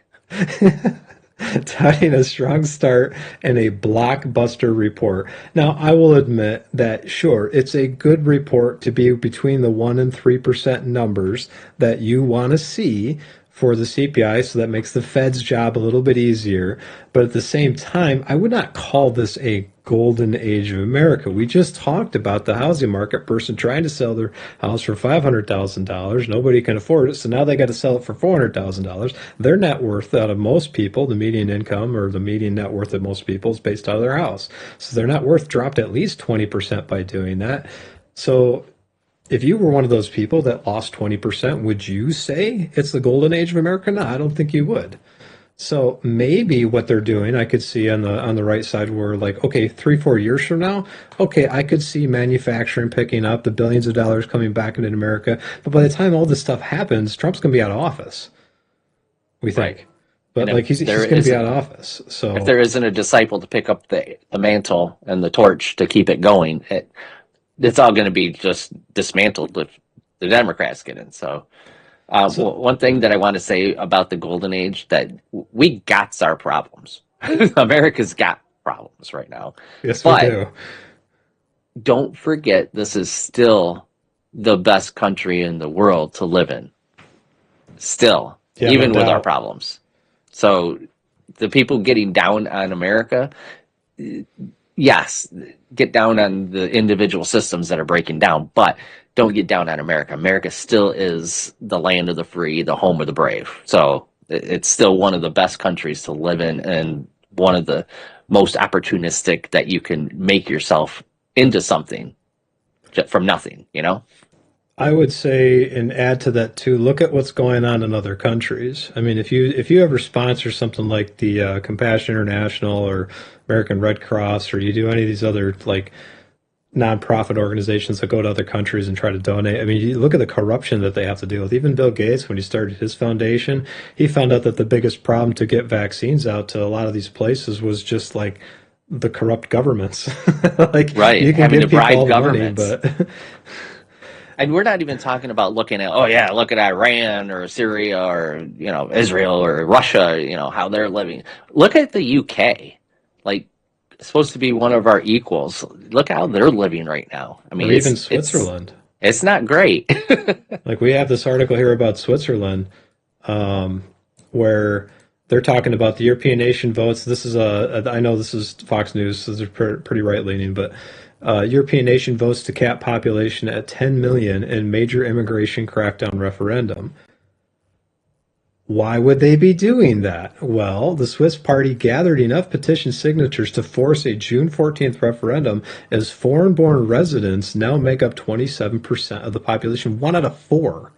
touting a strong start and a blockbuster report. Now, I will admit that, sure, it's a good report to be between the 1% and 3% numbers that you want to see for the CPI, so that makes the Fed's job a little bit easier. But at the same time, I would not call this a golden age of America. We just talked about the housing market person trying to sell their house for $500,000. Nobody can afford it, so now they got to sell it for $400,000. Their net worth out of most people, the median income or the median net worth of most people is based out of their house. So their net worth dropped at least 20% by doing that. So if you were one of those people that lost 20%, would you say it's the golden age of America? No, I don't think you would. So maybe what they're doing, I could see on the right side where like, okay, 3, 4 years from now, okay, I could see manufacturing picking up, the billions of dollars coming back into America. But by the time all this stuff happens, Trump's gonna be out of office, we Right. think. And But like he's gonna be out of office. if So there isn't a disciple to pick up the mantle and the torch to keep it going, it's all going to be just dismantled if the Democrats get in. So, so one thing that I want to say about the golden age that we got our problems. America's got problems right now, yes we but do. don't forget this is still the best country in the world to live in. Still, Yeah, no even with our doubt. problems. So, the people getting down on America, yes, get down on the individual systems that are breaking down, but don't get down on America. America still is the land of the free, the home of the brave. So it's still one of the best countries to live in and one of the most opportunistic that you can make yourself into something from nothing, you know? I would say, and add to that too, look at what's going on in other countries. I mean, if you ever sponsor something like the Compassion International or American Red Cross, or you do any of these other like nonprofit organizations that go to other countries and try to donate, I mean, you look at the corruption that they have to deal with. Even Bill Gates, when he started his foundation, he found out that the biggest problem to get vaccines out to a lot of these places was just like the corrupt governments. Like Right. you can Having to give people bribe all the money, governments. but And we're not even talking about looking at, oh yeah, look at Iran or Syria or, Israel or Russia, how they're living. Look at the UK. Like, it's supposed to be one of our equals. Look how they're living right now. I or mean, even it's Switzerland. it's not great. Like we have this article here about Switzerland, um, where they're talking about the European nation votes. This is I know this is Fox News, so they're pretty right leaning, but European nation votes to cap population at 10 million in major immigration crackdown referendum. Why would they be doing that? Well, the Swiss party gathered enough petition signatures to force a June 14th referendum as foreign born residents now make up 27% of the population, 1 out of 4.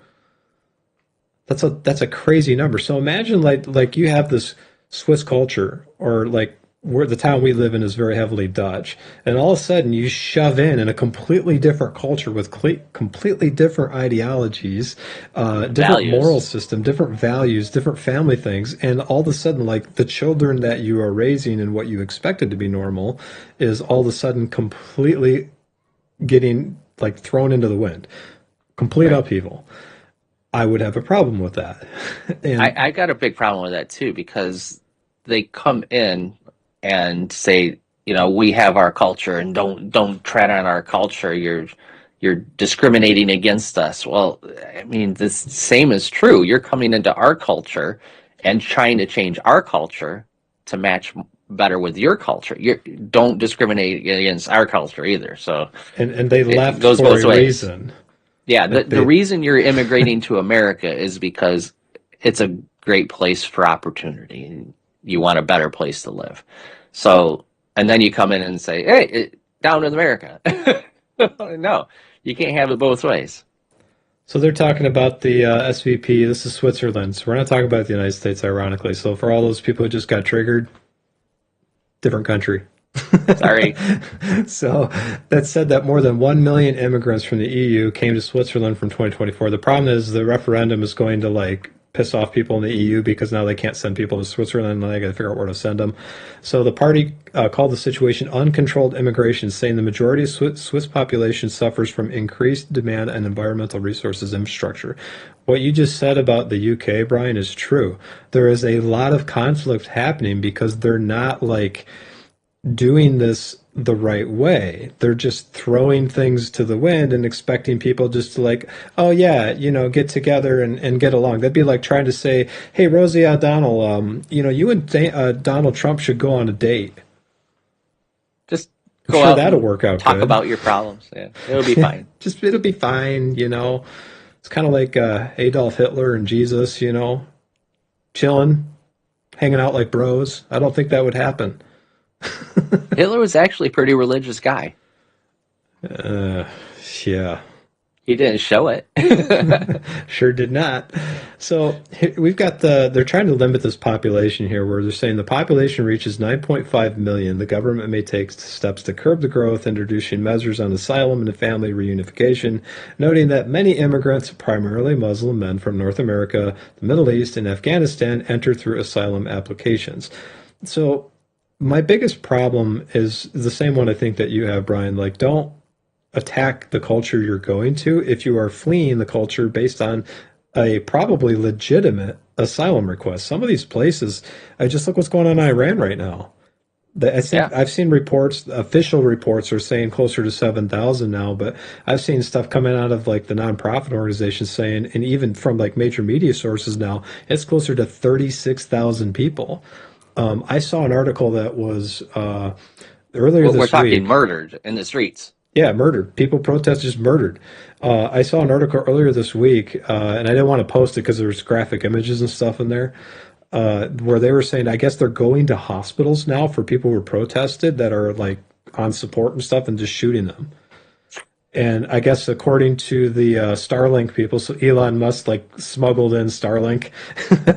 That's a crazy number. So imagine like you have this Swiss culture, or like where the town we live in is very heavily Dutch, and all of a sudden you shove in a completely different culture with completely different ideologies, different moral Values. system, different values, different family things, and all of a sudden like the children that you are raising and what you expected to be normal is all of a sudden completely getting like thrown into the wind. Complete Right. upheaval. I would have a problem with that. And I got a big problem with that too because they come in and say, we have our culture and don't tread on our culture. You're discriminating against us. Well, I mean, this same is true. You're coming into our culture and trying to change our culture to match better with your culture. You don't discriminate against our culture either. So and they it left goes for both a ways. reason. Yeah, Like the they reason you're immigrating to America is because it's a great place for opportunity. You want a better place to live. So, and then you come in and say, hey, down in America. No, you can't have it both ways. so they're talking about the SVP. This is Switzerland. So we're not talking about the United States, ironically. So for all those people who just got triggered, different country. Sorry. So that said that more than 1 million immigrants from the EU came to Switzerland from 2024. The problem is the referendum is going to like piss off people in the EU because now they can't send people to Switzerland and they got to figure out where to send them. So the party called the situation uncontrolled immigration, saying the majority of Swiss population suffers from increased demand on environmental resources infrastructure. What you just said about the UK, Brian, is true. There is a lot of conflict happening because they're not like doing this the right way. They're just throwing things to the wind and expecting people just to like, oh yeah, get together and get along. That'd be like trying to say, hey, Rosie O'Donnell, you and Donald Trump should go on a date. Just I'm go sure out that'll and work out talk good. about your problems. Yeah, it'll be fine. Just it'll be fine. It's kind of like Adolf Hitler and Jesus, chilling, hanging out like bros. I don't think that would happen. Hitler was actually a pretty religious guy. Uh, yeah. He didn't show it. Sure did not. So we've got they're trying to limit this population here where they're saying the population reaches 9.5 million. The government may take steps to curb the growth, introducing measures on asylum and family reunification, noting that many immigrants, primarily Muslim men from North America, the Middle East, and Afghanistan, enter through asylum applications. So my biggest problem is the same one I think that you have, Brian. Like, don't attack the culture you're going to if you are fleeing the culture based on a probably legitimate asylum request. Some of these places, I just look what's going on in Iran right now. I think Yeah. I've seen reports, official reports are saying closer to 7,000 now, but I've seen stuff coming out of like the nonprofit organizations saying, and even from like major media sources now, it's closer to 36,000 people. I saw an article that was earlier We're this talking week. murdered in the streets. Yeah, murdered. People protesters murdered. I saw an article earlier this week, and I didn't want to post it because there's graphic images and stuff in there, where they were saying, I guess they're going to hospitals now for people who protested that are like on support and stuff and just shooting them. And I guess according to the Starlink people, so Elon Musk like smuggled in Starlink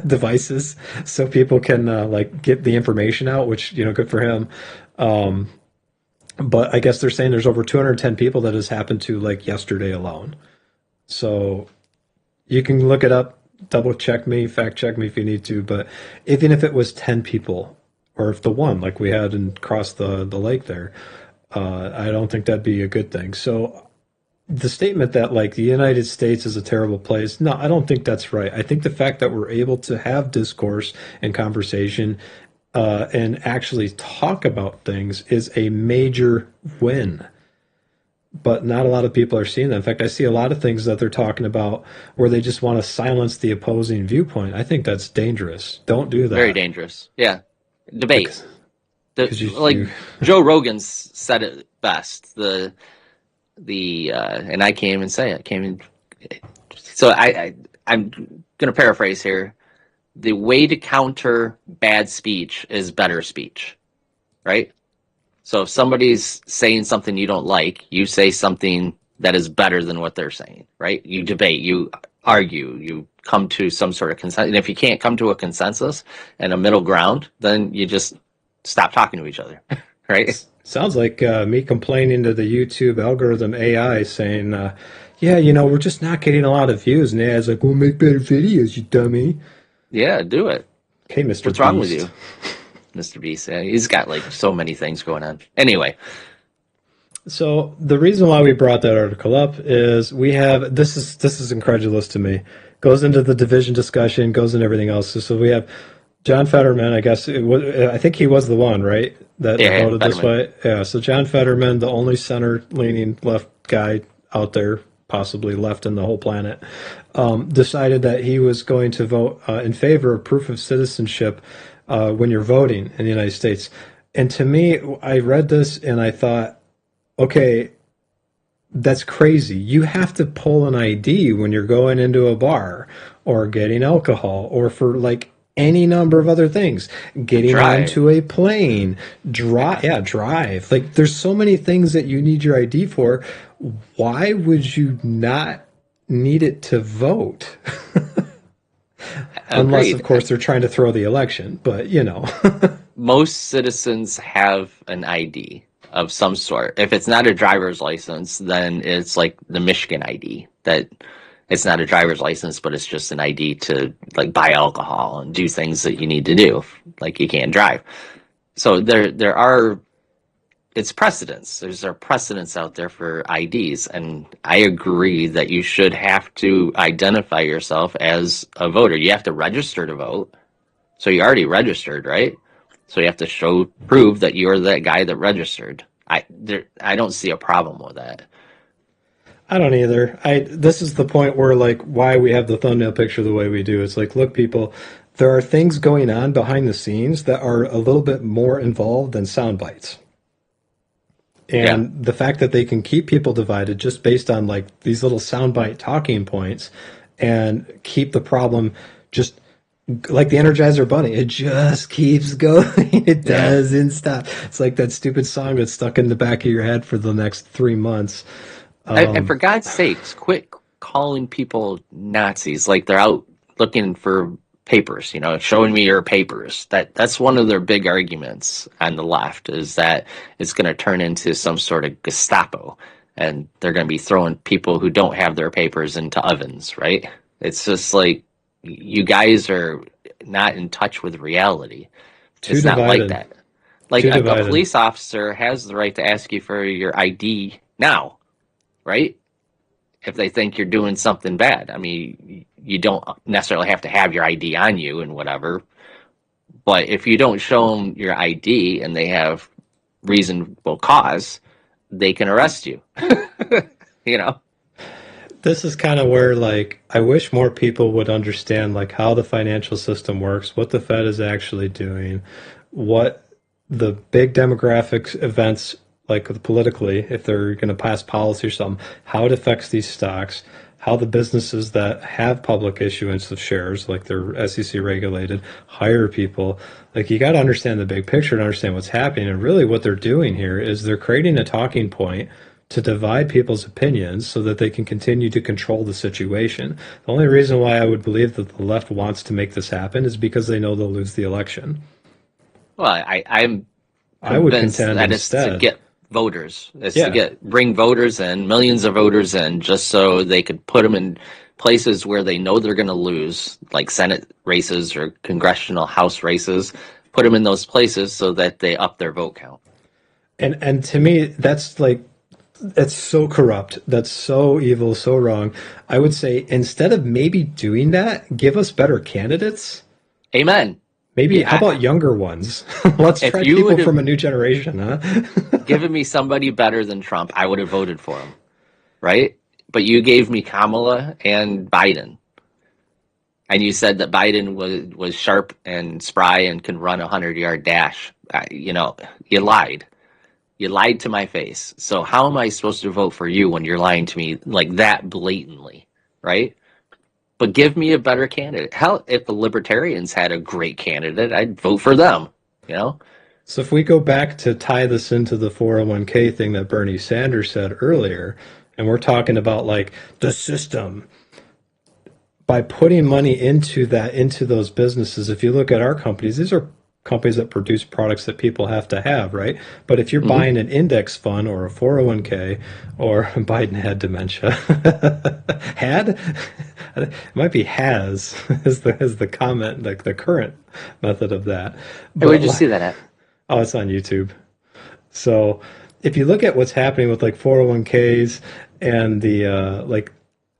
devices so people can like get the information out, which, good for him. Um, but I guess they're saying there's over 210 people that has happened to like yesterday alone. So you can look it up, double check me, fact check me if you need to. But even if it was 10 people, or if the one like we had across the lake there, I don't think that'd be a good thing. So the statement that like the United States is a terrible place, no, I don't think that's right. I think the fact that we're able to have discourse and conversation and actually talk about things is a major win. But not a lot of people are seeing that. In fact, I see a lot of things that they're talking about where they just want to silence the opposing viewpoint. I think that's dangerous. Don't do Very that. dangerous. Yeah. Debate. Because Like Joe Rogan said it best. And I can't even say it. Can't even. So I'm gonna paraphrase here. The way to counter bad speech is better speech, right? So if somebody's saying something you don't like, you say something that is better than what they're saying, right? You debate, you argue, you come to some sort of consensus. And if you can't come to a consensus and a middle ground, then you just stop talking to each other, right? sounds like me complaining to the YouTube algorithm AI saying, yeah, we're just not getting a lot of views. And AI's like, we'll make better videos, you dummy. Yeah, do it. Okay, Mr. What's wrong with Beast. you, Mr. Beast? Yeah, he's got like so many things going on. Anyway, So the reason why we brought that article up is we have this is incredulous to me. Goes into the division discussion, goes into everything else. So we have John Fetterman. I guess I think he was the one, right, that yeah, voted this Fetterman. way. Yeah. So John Fetterman, the only center-leaning left guy out there, possibly left in the whole planet, decided that he was going to vote in favor of proof of citizenship when you're voting in the United States. And to me, I read this and I thought, okay, that's crazy. You have to pull an ID when you're going into a bar or getting alcohol or for like any number of other things. Getting Drive. onto a plane, drive. Like there's so many things that you need your ID for. Why would you not need it to vote? Unless, of Agreed. course, they're trying to throw the election, but Most citizens have an ID of some sort. If it's not a driver's license, then it's like the Michigan ID, that it's not a driver's license, but it's just an ID to like buy alcohol and do things that you need to do, like you can't drive. So there are it's precedents. There's precedents out there for IDs, and I agree that you should have to identify yourself as a voter. You have to register to vote. So you already registered, right? So you have to prove that you're that guy that registered. I don't see a problem with that. I don't either. This is the point where like why we have the thumbnail picture the way we do. It's like, look, people, there are things going on behind the scenes that are a little bit more involved than sound bites. Yeah, And the fact that they can keep people divided just based on like these little soundbite talking points and keep the problem just like the Energizer Bunny, it just keeps going. It yeah. doesn't stop. It's like that stupid song that's stuck in the back of your head for the next 3 months. And for God's sakes, quit calling people Nazis like they're out looking for papers, showing me your papers. That's one of their big arguments on the left, is that it's going to turn into some sort of Gestapo, and they're going to be throwing people who don't have their papers into ovens, right? It's just like, you guys are not in touch with reality. Too It's not like divided. that. Like Too a divided. police officer has the right to ask you for your ID now, right? If they think you're doing something bad. I mean, you don't necessarily have to have your ID on you and whatever, but if you don't show them your ID and they have reasonable cause, they can arrest you. you know? This is kind of where, like, I wish more people would understand, like, how the financial system works, what the Fed is actually doing, what the big demographics events, like politically, if they're going to pass policy or something, how it affects these stocks, how the businesses that have public issuance of shares, like they're SEC regulated, hire people. Like, you got to understand the big picture and understand what's happening. And really, what they're doing here is they're creating a talking point to divide people's opinions so that they can continue to control the situation. The only reason why I would believe that the left wants to make this happen is because they know they'll lose the election. Well, I'm I would convinced contend that it's to instead. get voters. It's to Yeah. bring voters in, millions of voters in, just so they could put them in places where they know they're going to lose, like Senate races or congressional House races. Put them in those places so that they up their vote count. And to me, that's like, that's so corrupt. That's so evil, so wrong. I would say instead of maybe doing that, give us better candidates. Amen. Maybe, how Yeah, about younger ones? Let's if try you people would have from a new generation, huh? given me somebody better than Trump, I would have voted for him, right? But you gave me Kamala and Biden, and you said that Biden was sharp and spry and can run a 100-yard dash. You lied. You lied to my face. So how am I supposed to vote for you when you're lying to me like that blatantly, right? But give me a better candidate. Hell, if the Libertarians had a great candidate, I'd vote for them. You know? So if we go back to tie this into the 401k thing that Bernie Sanders said earlier, and we're talking about like the system, by putting money into that, into those businesses, if you look at our companies, these are companies that produce products that people have to have, right? But if you're Hmm. buying an index fund or a 401k, or Biden had dementia, had, it might be has is the comment, like the current method of that. Hey, where'd But you like, see that at? oh, it's on YouTube. So if you look at what's happening with like 401ks and the like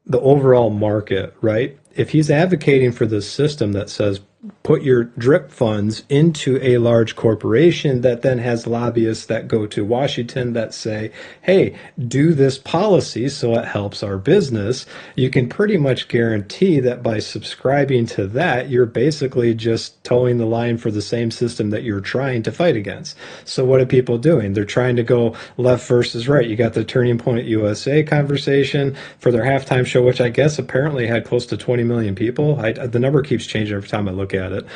the overall market, right? If he's advocating for this system that says put your drip funds into a large corporation that then has lobbyists that go to Washington that say, hey, do this policy so it helps our business, you can pretty much guarantee that by subscribing to that, you're basically just towing the line for the same system that you're trying to fight against. So what are people doing? They're trying to go left versus right. You got the Turning Point USA conversation for their halftime show, which I guess apparently had close to 20 million people. The number keeps changing every time I look at it.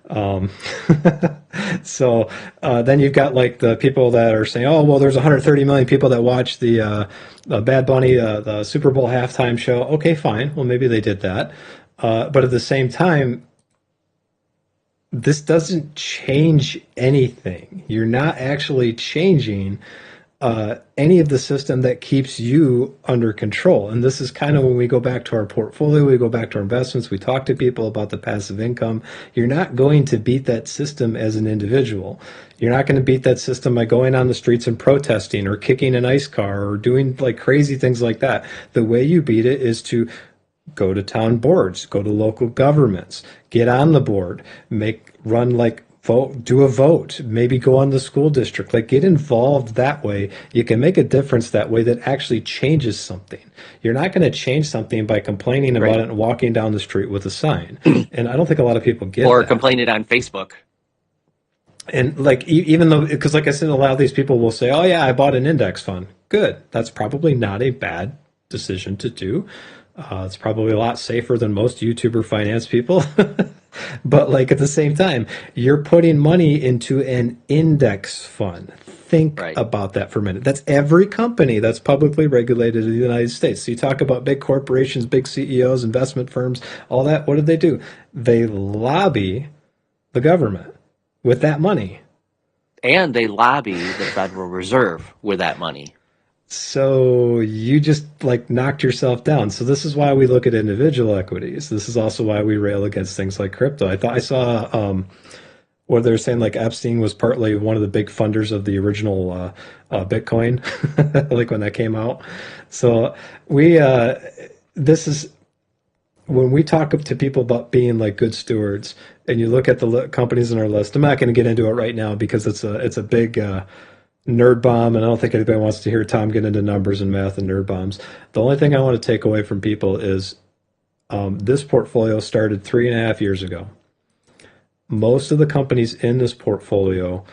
Um, so then you've got like the people that are saying, oh, well, there's 130 million people that watch the Bad Bunny, the Super Bowl halftime show. Okay, fine. Well, maybe they did that. But at the same time, this doesn't change anything. You're not actually changing any of the system that keeps you under control. And this is kind of when we go back to our portfolio, we go back to our investments, we talk to people about the passive income. You're not going to beat that system as an individual. You're not going to beat that system by going on the streets and protesting or kicking an ice car or doing like crazy things like that. The way you beat it is to go to town boards, go to local governments, get on the board, run like vote, do a vote, maybe go on the school district, like get involved that way. You can make a difference that way that actually changes something. You're not going to change something by complaining about Right. it and walking down the street with a sign. And I don't think a lot of people get Or that. complain it on Facebook. And like even though, because like I said, a lot of these people will say, "Oh yeah, I bought an index fund." Good. That's probably not a bad decision to do. It's probably a lot safer than most YouTuber finance people. But like at the same time, you're putting money into an index fund. think Right. about that for a minute. That's every company that's publicly regulated in the United States. So you talk about big corporations, big CEOs, investment firms, all that. What do? They lobby the government with that money. And they lobby the Federal Reserve with that money. So you just like knocked yourself down. So this is why we look at individual equities. This is also why we rail against things like crypto. I saw where they're saying like Epstein was partly one of the big funders of the original Bitcoin, like when that came out. So we this is when we talk to people about being like good stewards, and you look at the companies in our list. I'm not going to get into it right now because it's a big nerd bomb, and I don't think anybody wants to hear Tom get into numbers and math and nerd bombs. The only thing I want to take away from people is this portfolio started 3.5 years ago. Most of the companies in this portfolio,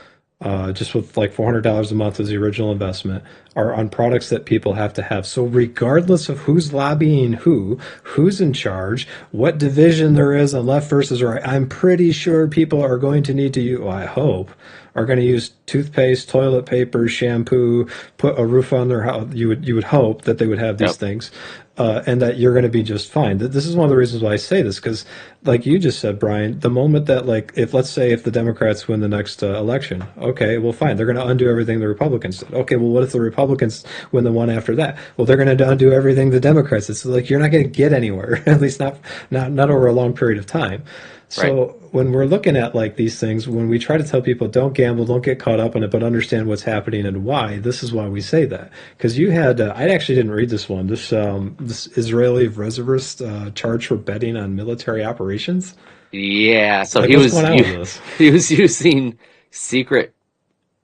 just with like $400 a month as the original investment, are on products that people have to have. So regardless of who's lobbying who's in charge, what division there is on left versus right, I'm pretty sure people are going to need to use, well, I hope, are going to use toothpaste, toilet paper, shampoo, put a roof on their house. You would hope that they would have these Yep. things, and that you're going to be just fine. This is one of the reasons why I say this, because, like you just said, Brian, the moment that, like, if let's say if the Democrats win the next election, okay, well, fine, they're going to undo everything the Republicans did. Okay, well, what if the Republicans win the one after that? Well, they're going to undo everything the Democrats did. So, like, you're not going to get anywhere, at least not over a long period of time. Right. So when we're looking at like these things, when we try to tell people don't gamble, don't get caught up in it, but understand what's happening and why, this is why we say that. Because you had, I actually didn't read this one. This Israeli reservist charged for betting on military operations. Yeah. So Like, he what's was going on with this? he was using secret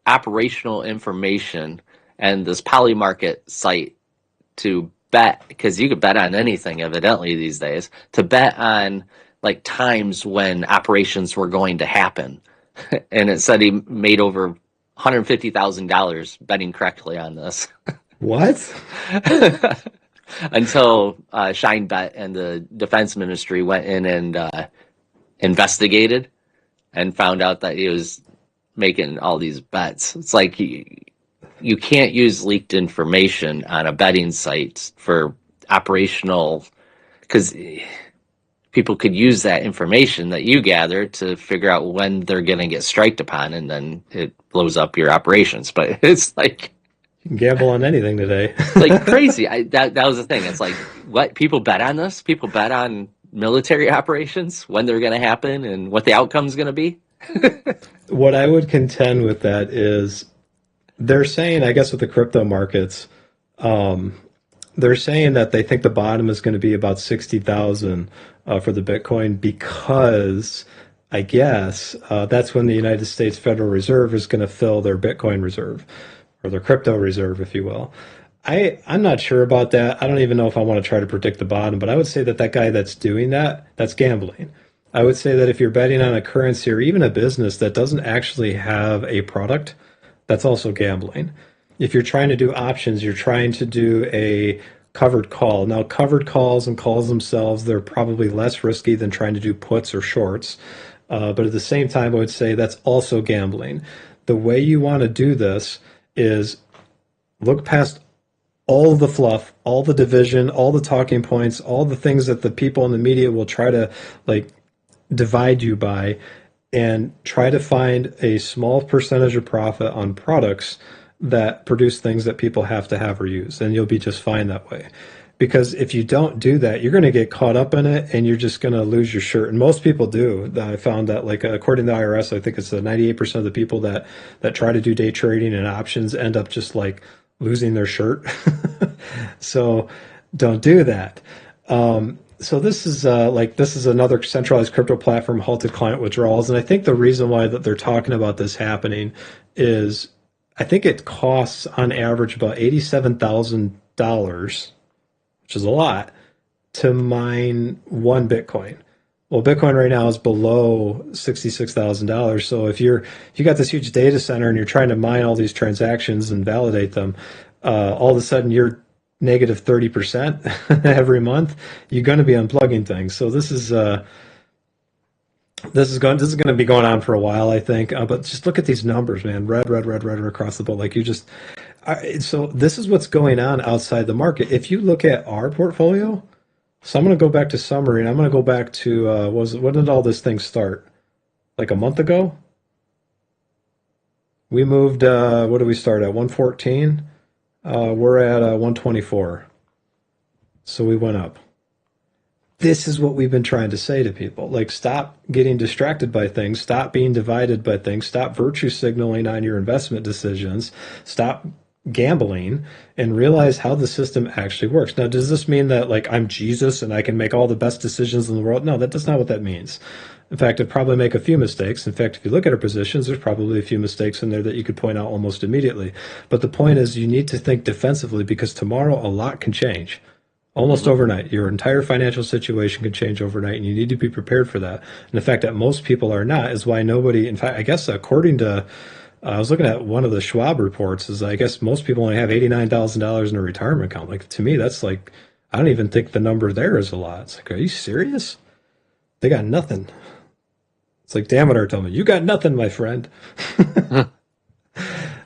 operational information and this Polymarket site to bet, because you could bet on anything evidently these days, to bet on like times when operations were going to happen. And it said he made over $150,000 betting correctly on this. What? Until Shine Bet and the defense ministry went in and investigated and found out that he was making all these bets. It's like you can't use leaked information on a betting site for operational, because people could use that information that you gather to figure out when they're going to get striked upon, and then it blows up your operations. But it's like You can gamble on anything today. like crazy. That was the thing. It's like, what, people bet on this? People bet on military operations, when they're going to happen and what the outcome is going to be. What I would contend with that is they're saying, I guess, with the crypto markets, they're saying that they think the bottom is going to be about 60,000 for the Bitcoin, because I guess that's when the United States Federal Reserve is going to fill their Bitcoin reserve, or their crypto reserve, if you will. I'm not sure about that. I don't even know if I want to try to predict the bottom, but I would say that that guy that's doing that, that's gambling. I would say that if you're betting on a currency or even a business that doesn't actually have a product, that's also gambling. If you're trying to do options, you're trying to do a covered call. Now, covered calls and calls themselves, they're probably less risky than trying to do puts or shorts. But at the same time, I would say that's also gambling. The way you want to do this is look past all the fluff, all the division, all the talking points, all the things that the people in the media will try to like divide you by, and try to find a small percentage of profit on products that produce things that people have to have or use, and you'll be just fine that way. Because if you don't do that, you're going to get caught up in it, and you're just going to lose your shirt. And most people do. I found that, like, according to the IRS, I think it's 98% of the people that try to do day trading and options end up just like losing their shirt. So don't do that. So this is this is another centralized crypto platform halted client withdrawals, and I think the reason why that they're talking about this happening is I think it costs on average about $87,000, which is a lot, to mine one Bitcoin. Well, Bitcoin right now is below $66,000. So if you got this huge data center and you're trying to mine all these transactions and validate them, all of a sudden you're negative 30% every month. You're going to be unplugging things. So this is This is going to be going on for a while, I think. But just look at these numbers, man. Red, red, red, red across the board. Like you just, so this is what's going on outside the market. If you look at our portfolio, so I'm going to go back to summary, and I'm going to go back to when did all this thing start? Like a month ago. We moved. What did we start at? 114. We're at 124. So we went up. This is what we've been trying to say to people. Like, stop getting distracted by things, stop being divided by things, stop virtue signaling on your investment decisions, stop gambling, and realize how the system actually works. Now, does this mean that, like, I'm Jesus and I can make all the best decisions in the world? No, that does not what that means. In fact, I'd probably make a few mistakes. In fact, if you look at our positions, there's probably a few mistakes in there that you could point out almost immediately. But the point is, you need to think defensively because tomorrow a lot can change. Almost Hmm. overnight. Your entire financial situation can change overnight, and you need to be prepared for that. And the fact that most people are not is why nobody, in fact, I guess according to, I was looking at one of the Schwab reports, is I guess most people only have $89,000 in a retirement account. Like, to me, that's like, I don't even think the number there is a lot. It's like, are you serious? They got nothing. It's like Damodar told me, you got nothing, my friend.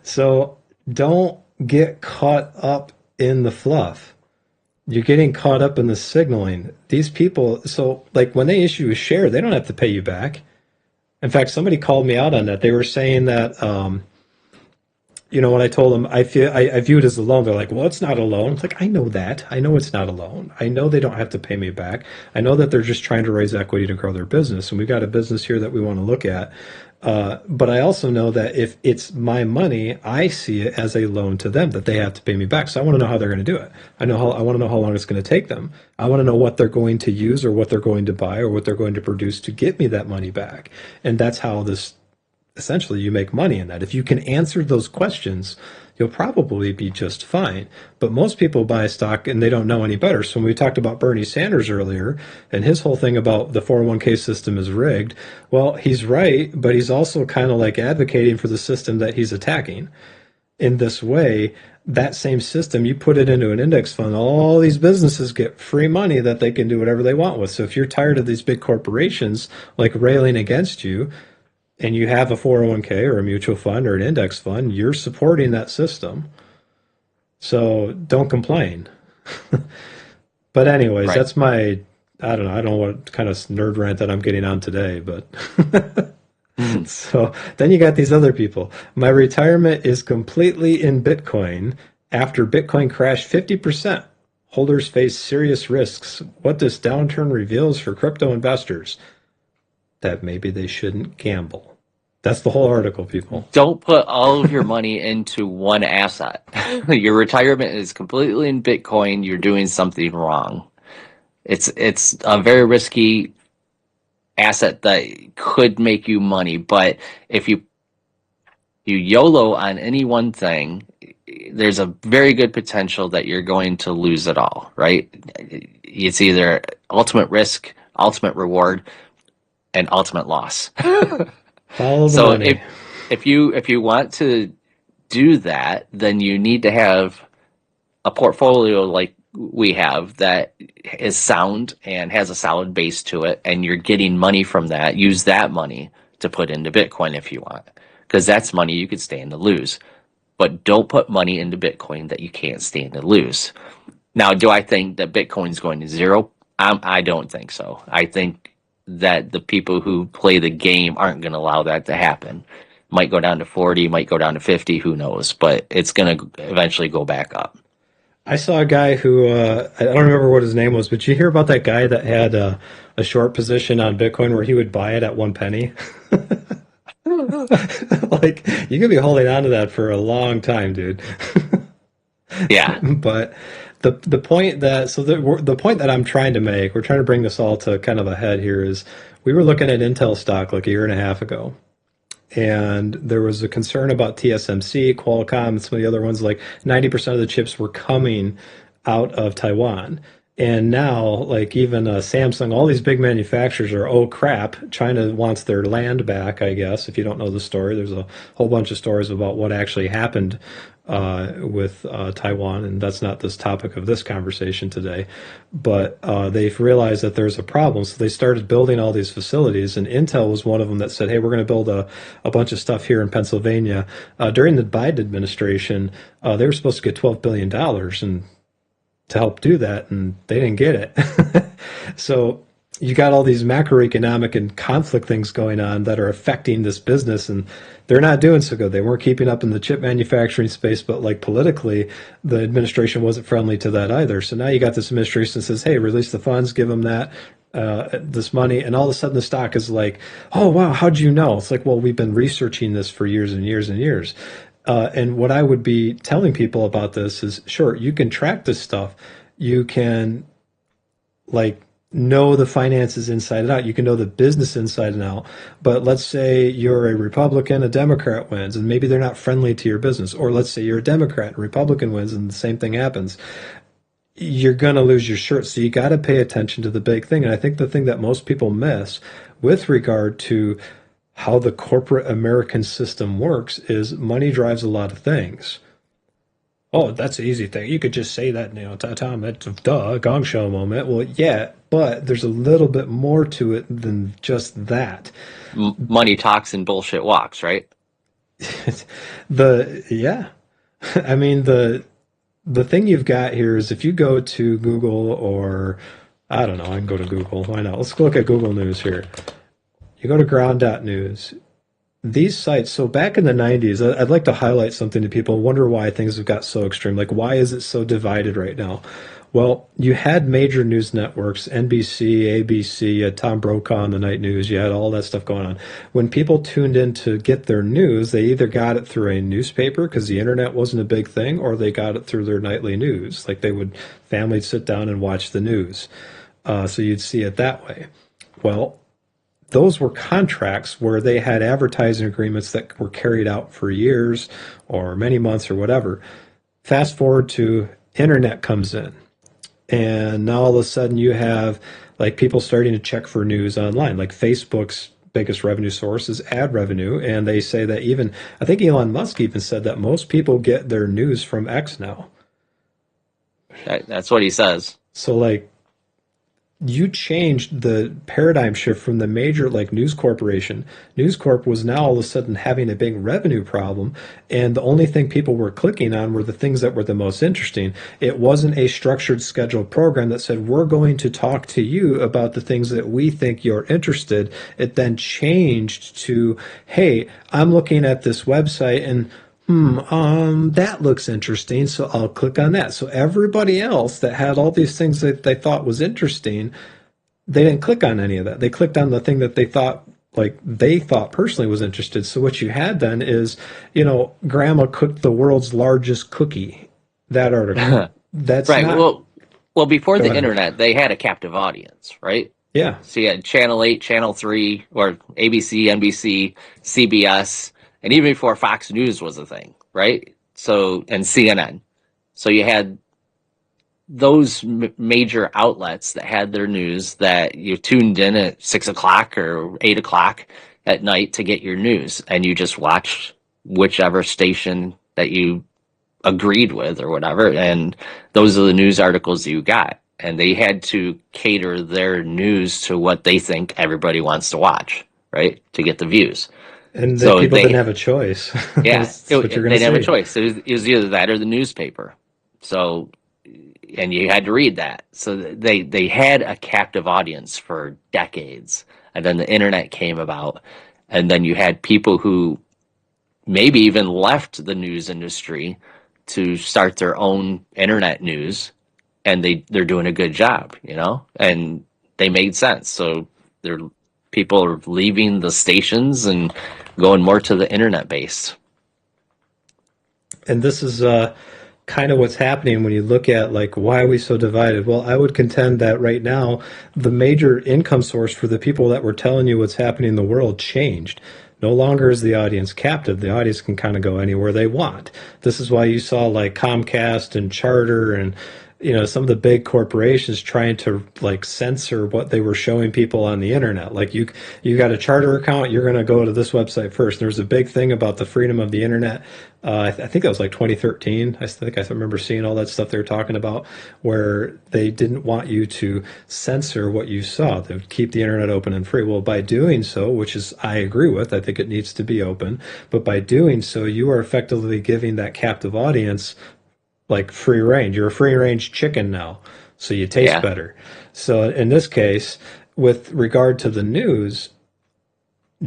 So don't get caught up in the fluff. You're getting caught up in the signaling. These people, so like when they issue a share, they don't have to pay you back. In fact, somebody called me out on that. They were saying that, when I told them I view it as a loan, they're like, well, it's not a loan. It's like, I know that. I know it's not a loan. I know they don't have to pay me back. I know that they're just trying to raise equity to grow their business. And we've got a business here that we want to look at. But I also know that if it's my money, I see it as a loan to them that they have to pay me back. So I want to know how they're going to do it. I want to know how long it's going to take them. I want to know what they're going to use or what they're going to buy or what they're going to produce to get me that money back. And that's how this essentially you make money in that. If you can answer those questions, you'll probably be just fine. But most people buy stock and they don't know any better. So when we talked about Bernie Sanders earlier and his whole thing about the 401k system is rigged, well, he's right, but he's also kind of like advocating for the system that he's attacking. In this way, that same system, you put it into an index fund, all these businesses get free money that they can do whatever they want with. So if you're tired of these big corporations like railing against you, and you have a 401k or a mutual fund or an index fund, you're supporting that system. So don't complain. But anyways, Right. that's my, I don't know, I don't know what kind of nerd rant that I'm getting on today, but Mhm. so then you got these other people. My retirement is completely in Bitcoin after Bitcoin crashed 50%. Holders face serious risks. What this downturn reveals for crypto investors that maybe they shouldn't gamble. That's the whole article, people. Don't put all of your money into one asset. Your retirement is completely in Bitcoin. You're doing something wrong. It's a very risky asset that could make you money, but if you YOLO on any one thing, there's a very good potential that you're going to lose it all, right? It's either ultimate risk, ultimate reward, and ultimate loss. Follow the So money. if you want to do that, then you need to have a portfolio like we have that is sound and has a solid base to it, and you're getting money from that. Use that money to put into Bitcoin if you want, because that's money you could stand to lose. But don't put money into Bitcoin that you can't stand to lose. Now, do I think that Bitcoin's going to zero? I don't think so. I think that the people who play the game aren't going to allow that to happen. Might go down to 40, might go down to 50, who knows? But it's going to eventually go back up. I saw a guy who I don't remember what his name was, but you hear about that guy that had a short position on Bitcoin where he would buy it at 1 penny? Like you could be holding on to that for a long time, dude. Yeah. But the point that the point that I'm trying to make, we're trying to bring this all to kind of a head here is we were looking at Intel stock like a year and a half ago. And there was a concern about TSMC, Qualcomm, and some of the other ones. Like 90% of the chips were coming out of Taiwan. And now, like even Samsung, all these big manufacturers are, oh crap, China wants their land back, I guess. If you don't know the story, there's a whole bunch of stories about what actually happened with Taiwan, and that's not this topic of this conversation today. But they've realized that there's a problem, so they started building all these facilities, and Intel was one of them that said, hey, we're going to build a bunch of stuff here in Pennsylvania. During the Biden administration, they were supposed to get $12 billion, and to help do that, and they didn't get it. So you got all these macroeconomic and conflict things going on that are affecting this business, and they're not doing so good. They weren't keeping up in the chip manufacturing space, but like politically, the administration wasn't friendly to that either. So now you got this administration that says, "Hey, release the funds, give them that." This money, and all of a sudden the stock is like, oh wow, how'd you know? It's like, well, we've been researching this for years and years and years. And what I would be telling people about this is, sure, you can track this stuff. You can like know the finances inside and out. You can know the business inside and out. But let's say you're a Republican, a Democrat wins, and maybe they're not friendly to your business. Or let's say you're a Democrat, a Republican wins, and the same thing happens. You're going to lose your shirt. So you got to pay attention to the big thing. And I think the thing that most people miss with regard to how the corporate American system works is money drives a lot of things. Oh, that's an easy thing. You could just say that, Tom, that's duh, gong show moment. Well, yeah, but there's a little bit more to it than just that. Money talks and bullshit walks, right? Yeah. I mean, the thing you've got here is if you go to Google or I don't know, I can go to Google. Why not? Let's look at Google News here. You go to ground.news. These sites, so back in the 90s, I'd like to highlight something to people, wonder why things have got so extreme. Like, why is it so divided right now? Well, you had major news networks, NBC, ABC, you had Tom Brokaw on the night news, you had all that stuff going on. When people tuned in to get their news, they either got it through a newspaper because the internet wasn't a big thing, or they got it through their nightly news. Like families sit down and watch the news. So you'd see it that way. Well, those were contracts where they had advertising agreements that were carried out for years or many months or whatever. Fast forward to internet comes in. And now all of a sudden you have like people starting to check for news online. Like Facebook's biggest revenue source is ad revenue. And they say that even, I think Elon Musk even said that most people get their news from X now. That's what he says. So like, you changed the paradigm shift from the major like News Corporation. News Corp was now all of a sudden having a big revenue problem, and the only thing people were clicking on were the things that were the most interesting. It wasn't a structured, scheduled program that said, we're going to talk to you about the things that we think you're interested. It then changed to, hey, I'm looking at this website and that looks interesting, so I'll click on that. So everybody else that had all these things that they thought was interesting, they didn't click on any of that. They clicked on the thing that they thought personally was interested. So what you had then is, grandma cooked the world's largest cookie. That article. That's right. Not, well, before the ahead. internet, they had a captive audience, right? Yeah. So you had Channel 8, Channel 3, or ABC, NBC, CBS, and even before Fox News was a thing, right? So, and CNN. So you had those major outlets that had their news that you tuned in at 6 o'clock or 8 o'clock at night to get your news. And you just watched whichever station that you agreed with or whatever. And those are the news articles you got. And they had to cater their news to what they think everybody wants to watch, right? To get the views. And so people didn't have a choice. Yeah, they didn't have a choice. It was either that or the newspaper. So, and you had to read that. So they had a captive audience for decades. And then the internet came about. And then you had people who maybe even left the news industry to start their own internet news. And they're doing a good job, and they made sense. So people are leaving the stations and going more to the internet based. And this is kind of what's happening when you look at like, why are we so divided? Well, I would contend that right now, the major income source for the people that were telling you what's happening in the world changed. No longer is the audience captive. The audience can kind of go anywhere they want. This is why you saw like Comcast and Charter and some of the big corporations trying to like censor what they were showing people on the internet. Like you got a charter account, you're going to go to this website first. There was a big thing about the freedom of the internet. I think that was like 2013. I think I remember seeing all that stuff they were talking about, where they didn't want you to censor what you saw. They would keep the internet open and free. Well, by doing so, which is I agree with, I think it needs to be open, but by doing so, you are effectively giving that captive audience like free range. You're a free range chicken now, so you taste Yeah. better. So in this case, with regard to the news,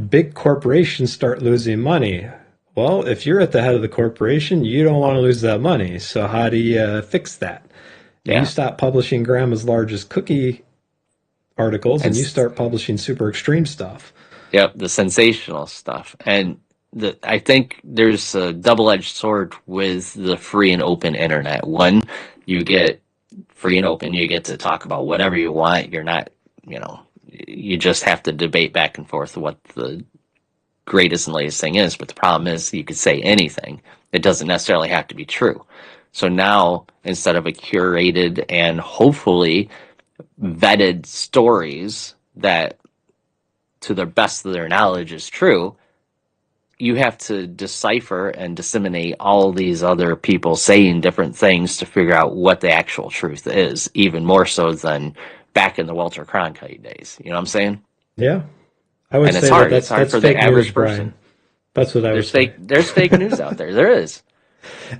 big corporations start losing money. Well, if you're at the head of the corporation, you don't want to lose that money. So how do you fix that? You Yeah. stop publishing grandma's largest cookie articles And and you start publishing super extreme stuff. yep, the sensational stuff. And I think there's a double-edged sword with the free and open internet. One, you get free and open, you get to talk about whatever you want. You're not, you just have to debate back and forth what the greatest and latest thing is. But the problem is you could say anything. It doesn't necessarily have to be true. So now, instead of a curated and hopefully vetted stories that, to the best of their knowledge, is true, you have to decipher and disseminate all these other people saying different things to figure out what the actual truth is, even more so than back in the Walter Cronkite days. You know what I'm saying? Yeah, I would And it's say that hard. It's that's hard that's for the fake news, average Brian. person. That's what I would say. There's fake news out there. There is.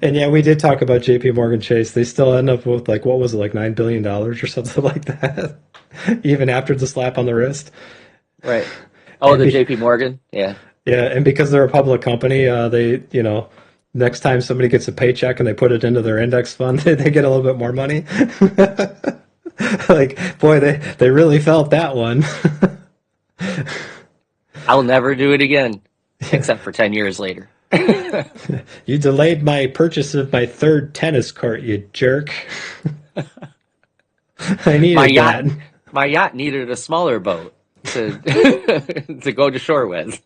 And yeah, we did talk about JP Morgan Chase. They still end up with like what was it, like $9 billion or something like that, even after the slap on the wrist. Right. Oh, And the be, JP Morgan? Yeah. yeah, and because they're a public company, they next time somebody gets a paycheck and they put it into their index fund, they get a little bit more money. Like, boy, they really felt that one. I'll never do it again, except for 10 years later. You delayed my purchase of my third tennis court, you jerk. I My needed yacht, that. my yacht needed a smaller boat to to go to shore with.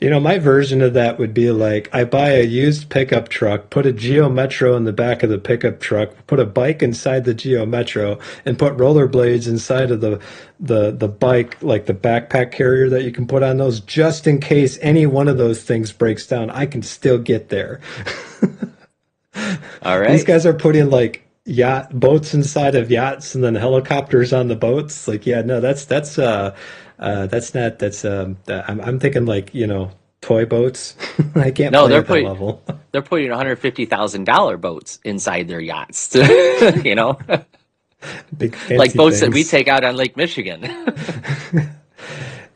My version of that would be like I buy a used pickup truck, put a Geo Metro in the back of the pickup truck, put a bike inside the Geo Metro, and put rollerblades inside of the bike, like the backpack carrier that you can put on those, just in case any one of those things breaks down. I can still get there. All These right. guys are putting like yacht boats inside of yachts and then helicopters on the boats. Like, yeah, no, that's not I'm thinking like, toy boats. I can't No, play at that level. they're putting $150,000 boats inside their yachts. To, Big like fancy boats that we things. take out on Lake Michigan.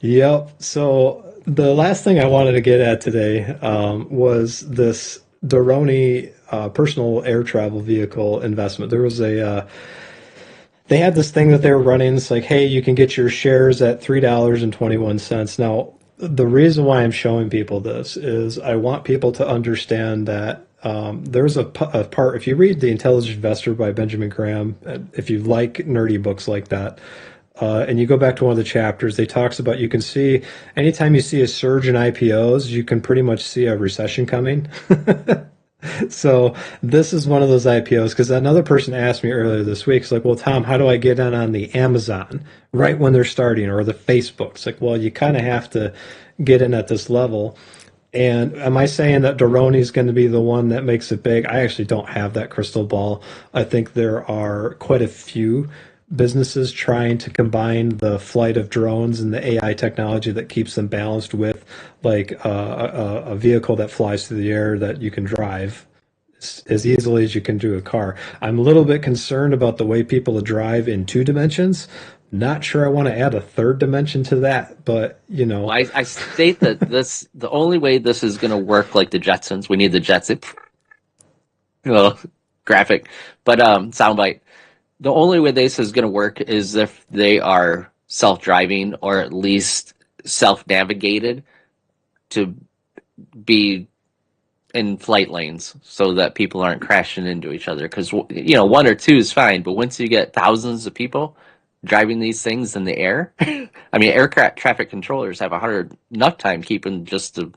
Yep. So the last thing I wanted to get at today was this Doroni personal air travel vehicle investment. There was they had this thing that they were running. It's like, hey, you can get your shares at $3.21. Now, the reason why I'm showing people this is I want people to understand that there's a part, if you read The Intelligent Investor by Benjamin Graham, if you like nerdy books like that, and you go back to one of the chapters, they talks about you can see anytime you see a surge in IPOs, you can pretty much see a recession coming. So this is one of those IPOs because another person asked me earlier this week, it's like, well, Tom, how do I get in on the Amazon right when they're starting or the Facebook? It's like, well, you kind of have to get in at this level. And am I saying that Doroni is going to be the one that makes it big? I actually don't have that crystal ball. I think there are quite a few businesses trying to combine the flight of drones and the AI technology that keeps them balanced with like a vehicle that flies through the air that you can drive as easily as you can do a car. I'm a little bit concerned about the way people drive in 2 dimensions. Not sure I want to add a third dimension to that, but Well, I state that the only way this is going to work like the Jetsons. We need the Jetson, graphic, but soundbite. The only way this is going to work is if they are self-driving or at least self-navigated to be in flight lanes so that people aren't crashing into each other. Because, one or two is fine, but once you get thousands of people driving these things in the air, I mean, aircraft traffic controllers have a hard enough time keeping just the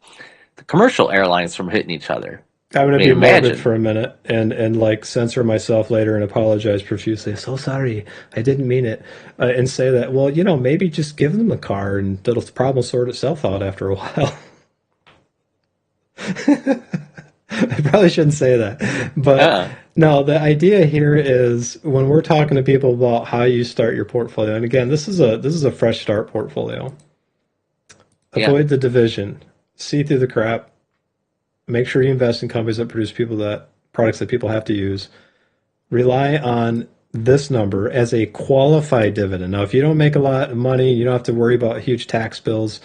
commercial airlines from hitting each other. I'm I gonna mean, be morbid imagine. for a minute and like censor myself later and apologize profusely. So sorry, I didn't mean it, and say that. Well, maybe just give them the car and the problem sort itself out after a while. I probably shouldn't say that, but Uh, no. The idea here is when we're talking to people about how you start your portfolio, and again, this is a fresh start portfolio. yeah. Avoid the division, see through the crap, make sure you invest in companies that produce people that products that people have to use. Rely on this number as a qualified dividend. Now, if you don't make a lot of money, you don't have to worry about huge tax bills.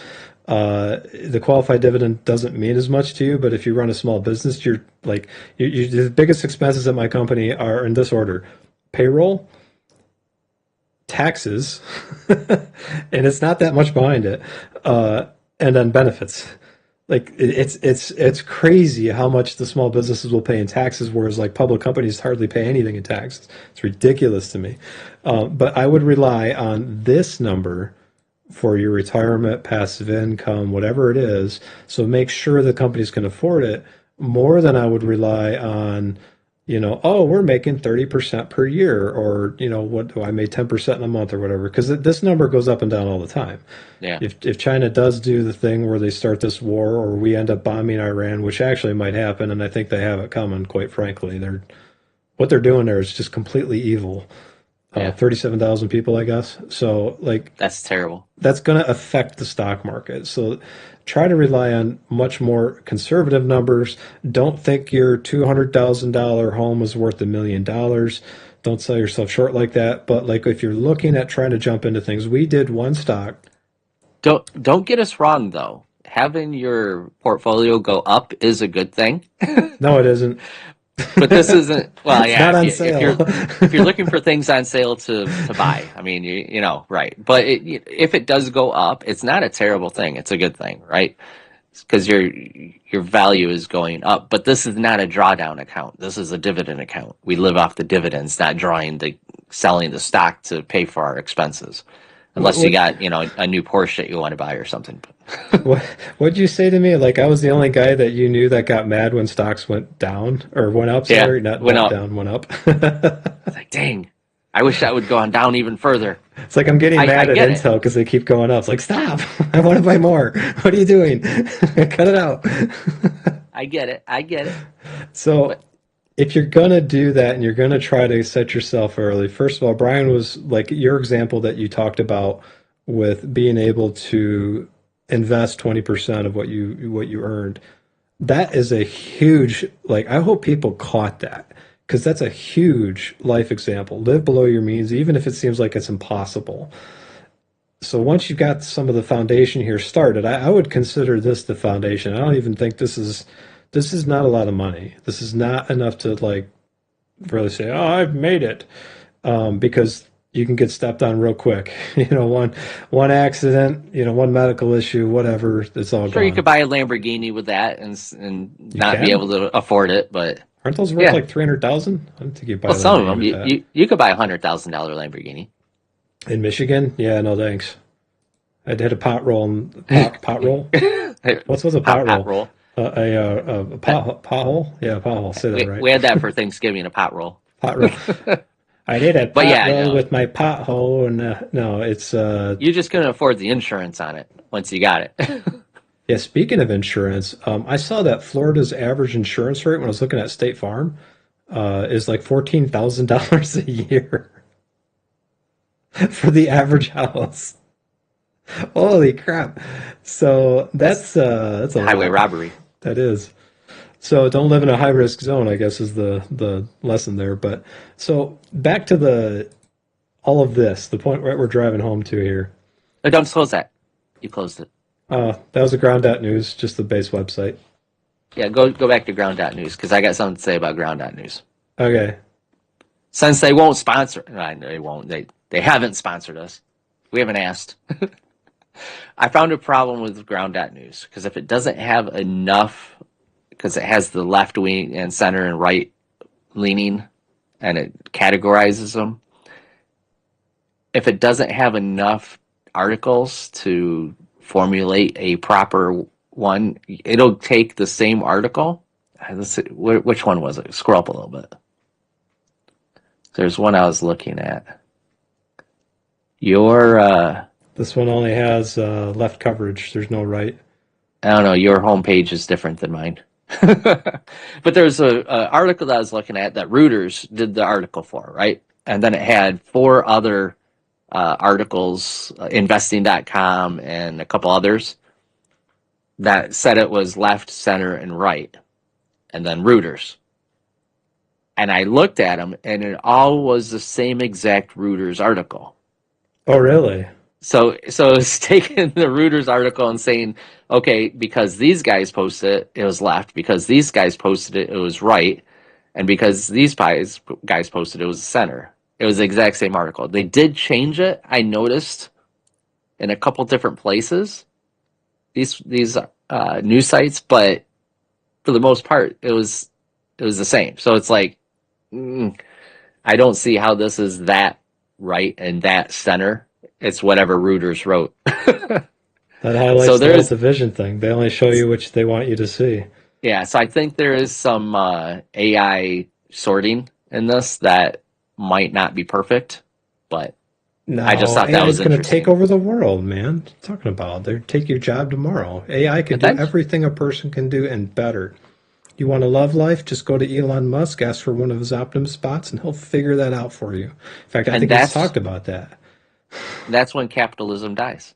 The qualified dividend doesn't mean as much to you, but if you run a small business, you're like the biggest expenses at my company are in this order: payroll, taxes, and it's not that much behind it, and then benefits. Like it's crazy how much the small businesses will pay in taxes, whereas like public companies hardly pay anything in taxes. It's ridiculous to me. But I would rely on this number for your retirement, passive income, whatever it is. So make sure the companies can afford it more than I would rely on, oh, we're making 30% per year, or, what I made 10% in a month or whatever, because this number goes up and down all the time. Yeah. If China does do the thing where they start this war or we end up bombing Iran, which actually might happen, and I think they have it coming, quite frankly, what they're doing there is just completely evil. Yeah. 37,000 people, I guess. So, like, That's terrible. that's going to affect the stock market. So try to rely on much more conservative numbers. Don't think your $200,000 home is worth $1 million. Don't sell yourself short like that. But like if you're looking at trying to jump into things, we did one stock. Don't get us wrong though. Having your portfolio go up is a good thing. No, it isn't. But this isn't, well, It's yeah, not if on you if sale. you're if you're looking for things on sale to buy, I mean, right. But if it does go up, it's not a terrible thing. It's a good thing, right? Because your value is going up. But this is not a drawdown account. This is a dividend account. We live off the dividends, not selling the stock to pay for our expenses. What Unless you what got, a new Porsche that you want to buy or something. what what'd you say to me? Like I was the only guy that you knew that got mad when stocks went down or went up, Yeah, sorry, not went not up. down, went up. It's like, dang, I wish that would go on down even further. It's like I'm getting I mad at get it. Intel because they keep going up. It's like, stop! I want to buy more. What are you doing? Cut it out. I get it. I get it. So, But if you're gonna do that and you're gonna try to set yourself early, first of all, Brian was like your example that you talked about with being able to invest 20% of what you earned. That is a huge, like, I hope people caught that because that's a huge life example. Live below your means, even if it seems like it's impossible. So once you've got some of the foundation here started, I would consider this the foundation. I don't even think this is not a lot of money. This is not enough to like really say, "Oh, I've made it," because you can get stepped on real quick. One accident, one medical issue, whatever, it's all sure, you gone. could buy a Lamborghini with that and You not be can. able to afford it. But Aren't those worth yeah, like 300,000? I don't think you buy well, a some of Lamborghini them with that. you could buy $100,000 Lamborghini. In Michigan? Yeah, no thanks. I did a pot roll and pot roll. What's a pot Pot roll? roll. A pothole? Yeah, pothole. Say that right. We had that for Thanksgiving, a pot roll. Pot roll. I did a But pot yeah, roll no, with my pothole, and no, it's you just couldn't afford the insurance on it once you got it. yeah. Speaking of insurance, I saw that Florida's average insurance rate when I was looking at State Farm is like $14,000 a year for the average house. Holy crap! So That's that's a highway lot. robbery. That is. So don't live in a high risk zone, I guess is the lesson there. But so back to the all of this, the point where we're driving home to here. No, don't close that. You closed it. That was the ground dot news, just the base website. Yeah, go back to Ground Dot News because I got something to say about Ground Dot News. Okay. Since they won't sponsor, no, they won't. They haven't sponsored us. We haven't asked. I found a problem with Ground Dot News because if it doesn't have enough, because it has the left wing and center and right leaning, and it categorizes them. If it doesn't have enough articles to formulate a proper one, it'll take the same article let's see, which one was it? Scroll up a little bit. There's one I was looking at. Your, This one only has left coverage. There's no right. I don't know, your homepage is different than mine. But there's a article that I was looking at that Reuters did the article for, right? And then it had four other articles, investing.com and a couple others, that said it was left, center, and right, and then Reuters. And I looked at them, and it all was the same exact Reuters article. Oh, really? So it's taking the Reuters article and saying, okay, because these guys posted it, it was left. Because these guys posted it, it was right. And because these guys posted it, it was the center. It was the exact same article. They did change it, I noticed, in a couple different places, these news sites, but for the most part, it was the same. So it's like, I don't see how this is that right and that center. It's whatever Reuters wrote. That highlights So the whole there's, division thing. They only show you which they want you to see. yeah, so I think there is some AI sorting in this that might not be perfect, but No, I just thought that AI is was going to take interesting. over the world, man. What are you talking about? They're take your job tomorrow. AI can And do that's everything a person can do and better. You want to love life? Just go to Elon Musk, ask for one of his Optimus spots, and he'll figure that out for you. In fact, I and think he's that's talked about that. that's when capitalism dies.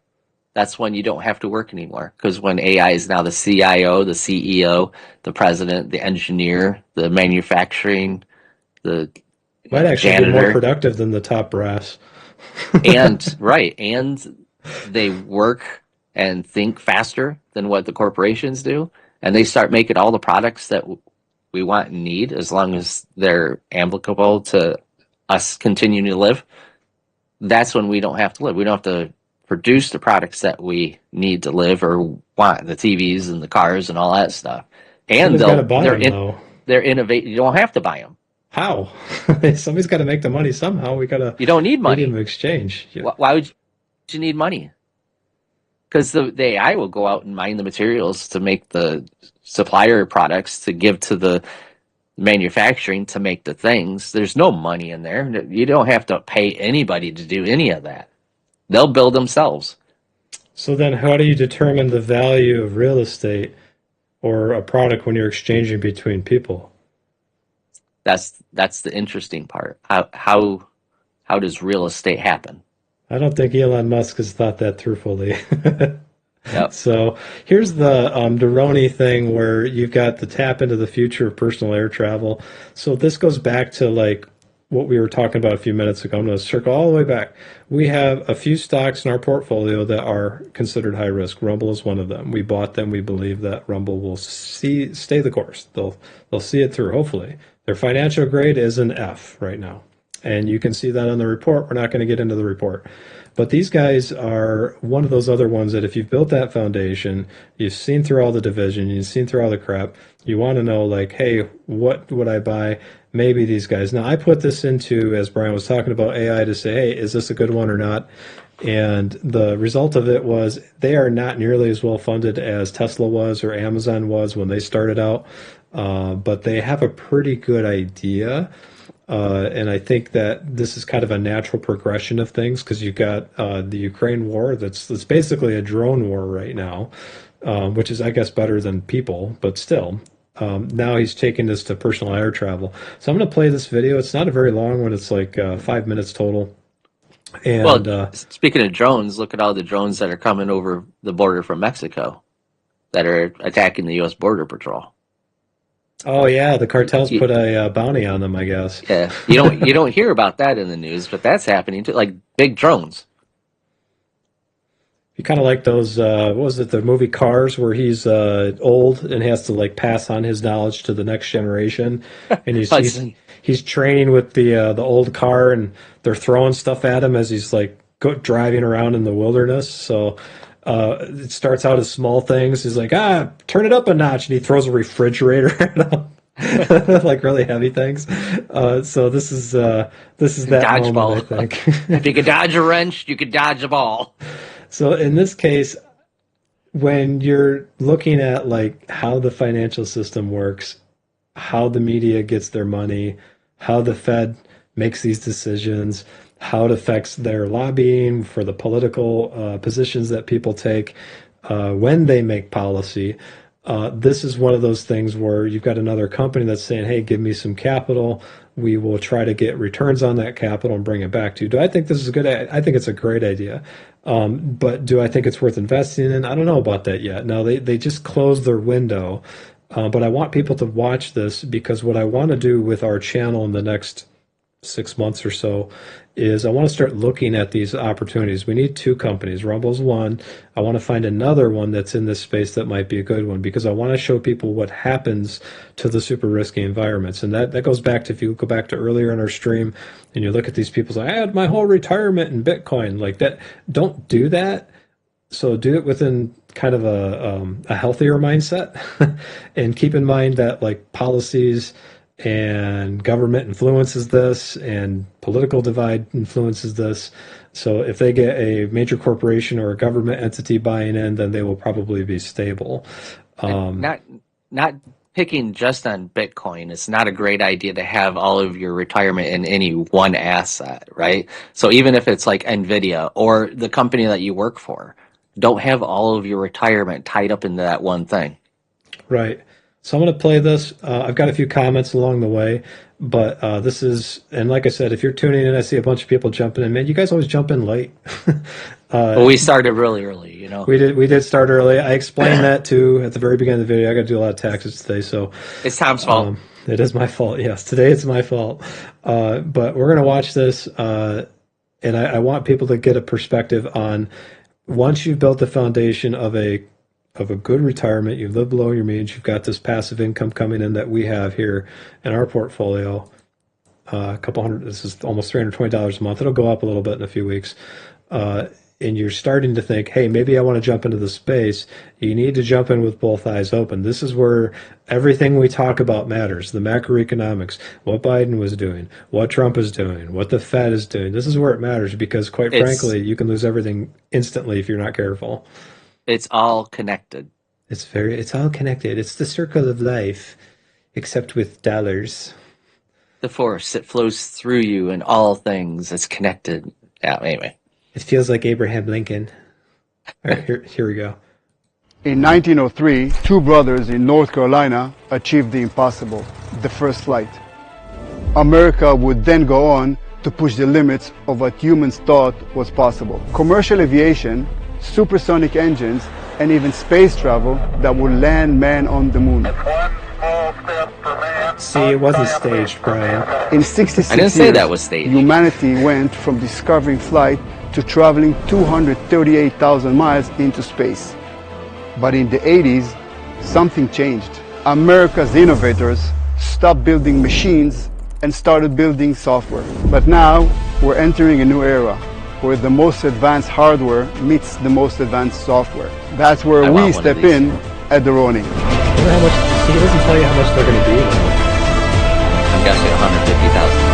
That's when you don't have to work anymore, because when AI is now the CIO, the CEO, the president, the engineer, the manufacturing, the Might actually be more janitor, productive than the top brass. and right, and they work and think faster than what the corporations do, and they start making all the products that we want and need, as long as they're applicable to us continuing to live. That's when we don't have to live. We don't have to produce the products that we need to live or want, the TVs and the cars and all that stuff. And Somebody's got to buy them, though. they're innovate. You don't have to buy them. How? Somebody's got to make the money somehow. We got a You don't need medium money. of exchange. Yeah. Why would you need money? Because the AI will go out and mine the materials to make the supplier products to give to the manufacturing to make the things. There's no money in there. You don't have to pay anybody to do any of that. They'll build themselves. So then, how do you determine the value of real estate or a product when you're exchanging between people? That's the interesting part. How does real estate happen? I don't think Elon Musk has thought that through fully. Yep. So here's the Deroni thing where you've got the tap into the future of personal air travel. So this goes back to like what we were talking about a few minutes ago. I'm going to circle all the way back. We have a few stocks in our portfolio that are considered high risk. Rumble is one of them. We bought them. We believe that Rumble will stay the course. They'll see it through, hopefully. Their financial grade is an F right now. And you can see that on the report. We're not going to get into the report. But these guys are one of those other ones that if you've built that foundation, you've seen through all the division, you've seen through all the crap, you want to know, like, hey, what would I buy? Maybe these guys. Now, I put this into, as Brian was talking about AI, to say, hey, is this a good one or not? And the result of it was they are not nearly as well funded as Tesla was or Amazon was when they started out, but they have a pretty good idea. And I think that this is kind of a natural progression of things because you've got the Ukraine war that's basically a drone war right now, which is, I guess, better than people, but still. Now he's taking this to personal air travel. So I'm going to play this video. It's not a very long one. It's like 5 minutes total. Well, And speaking of drones, look at all the drones that are coming over the border from Mexico that are attacking the U.S. Border Patrol. oh yeah, the cartels You, put a bounty on them, I guess. yeah, you don't hear about that in the news, but that's happening too. Like big drones. You kind of like those, what was it, the movie Cars, where he's old and has to like pass on his knowledge to the next generation, and he's training with the old car, and they're throwing stuff at him as he's like driving around in the wilderness. So it starts out as small things. He's like, turn it up a notch, and he throws a refrigerator at him. Like really heavy things. So this is that moment, I Dodgeball. think. If you could dodge a wrench, you could dodge a ball. So in this case, when you're looking at like how the financial system works, how the media gets their money, how the Fed makes these decisions, how it affects their lobbying for the political positions that people take when they make policy. This is one of those things where you've got another company that's saying, hey, give me some capital. We will try to get returns on that capital and bring it back to you. Do I think this is a good? I think it's a great idea. But do I think it's worth investing in? I don't know about that yet. No, they just closed their window. But I want people to watch this because what I want to do with our channel in the next 6 months or so is I want to start looking at these opportunities. We need two companies. Rumble's one. I want to find another one that's in this space that might be a good one because I want to show people what happens to the super risky environments. And that goes back to, if you go back to earlier in our stream and you look at these people say, I had my whole retirement in Bitcoin like that. Don't do that. So do it within kind of a healthier mindset and keep in mind that like policies and government influences this and political divide influences this. So if they get a major corporation or a government entity buying in, then they will probably be stable. Not picking just on Bitcoin. It's not a great idea to have all of your retirement in any one asset, right? So even if it's like Nvidia or the company that you work for, don't have all of your retirement tied up into that one thing. Right. So I'm going to play this. I've got a few comments along the way, but this is, and like I said, if you're tuning in, I see a bunch of people jumping in. Man, you guys always jump in late. Well, we started really early, you know. We did start early. I explained that too at the very beginning of the video. I got to do a lot of taxes today, so it's Tom's fault. It is my fault. Yes, today it's my fault. But we're going to watch this, and I want people to get a perspective on once you've built the foundation of a good retirement, you live below your means, you've got this passive income coming in that we have here in our portfolio, a couple hundred, this is almost $320 a month. It'll go up a little bit in a few weeks. And you're starting to think, hey, maybe I want to jump into the space. You need to jump in with both eyes open. This is where everything we talk about matters. The macroeconomics, what Biden was doing, what Trump is doing, what the Fed is doing. This is where it matters because, quite frankly, you can lose everything instantly if you're not careful. It's all connected. It's all connected. It's the circle of life, except with dollars. The force, it flows through you in all things. It's connected. Yeah, anyway. It feels like Abraham Lincoln. All right, here we go. In 1903, two brothers in North Carolina achieved the impossible, the first flight. America would then go on to push the limits of what humans thought was possible. Commercial aviation, supersonic engines, and even space travel that would land man on the moon. See, it wasn't staged, Brian. In 66 I didn't say that was staged. Humanity went from discovering flight to traveling 238,000 miles into space. But in the 80s, something changed. America's innovators stopped building machines and started building software. But now, we're entering a new era, where the most advanced hardware meets the most advanced software. That's where we step in at the Roni. How much, he doesn't tell you how much they're going to be. I'm guessing 150,000.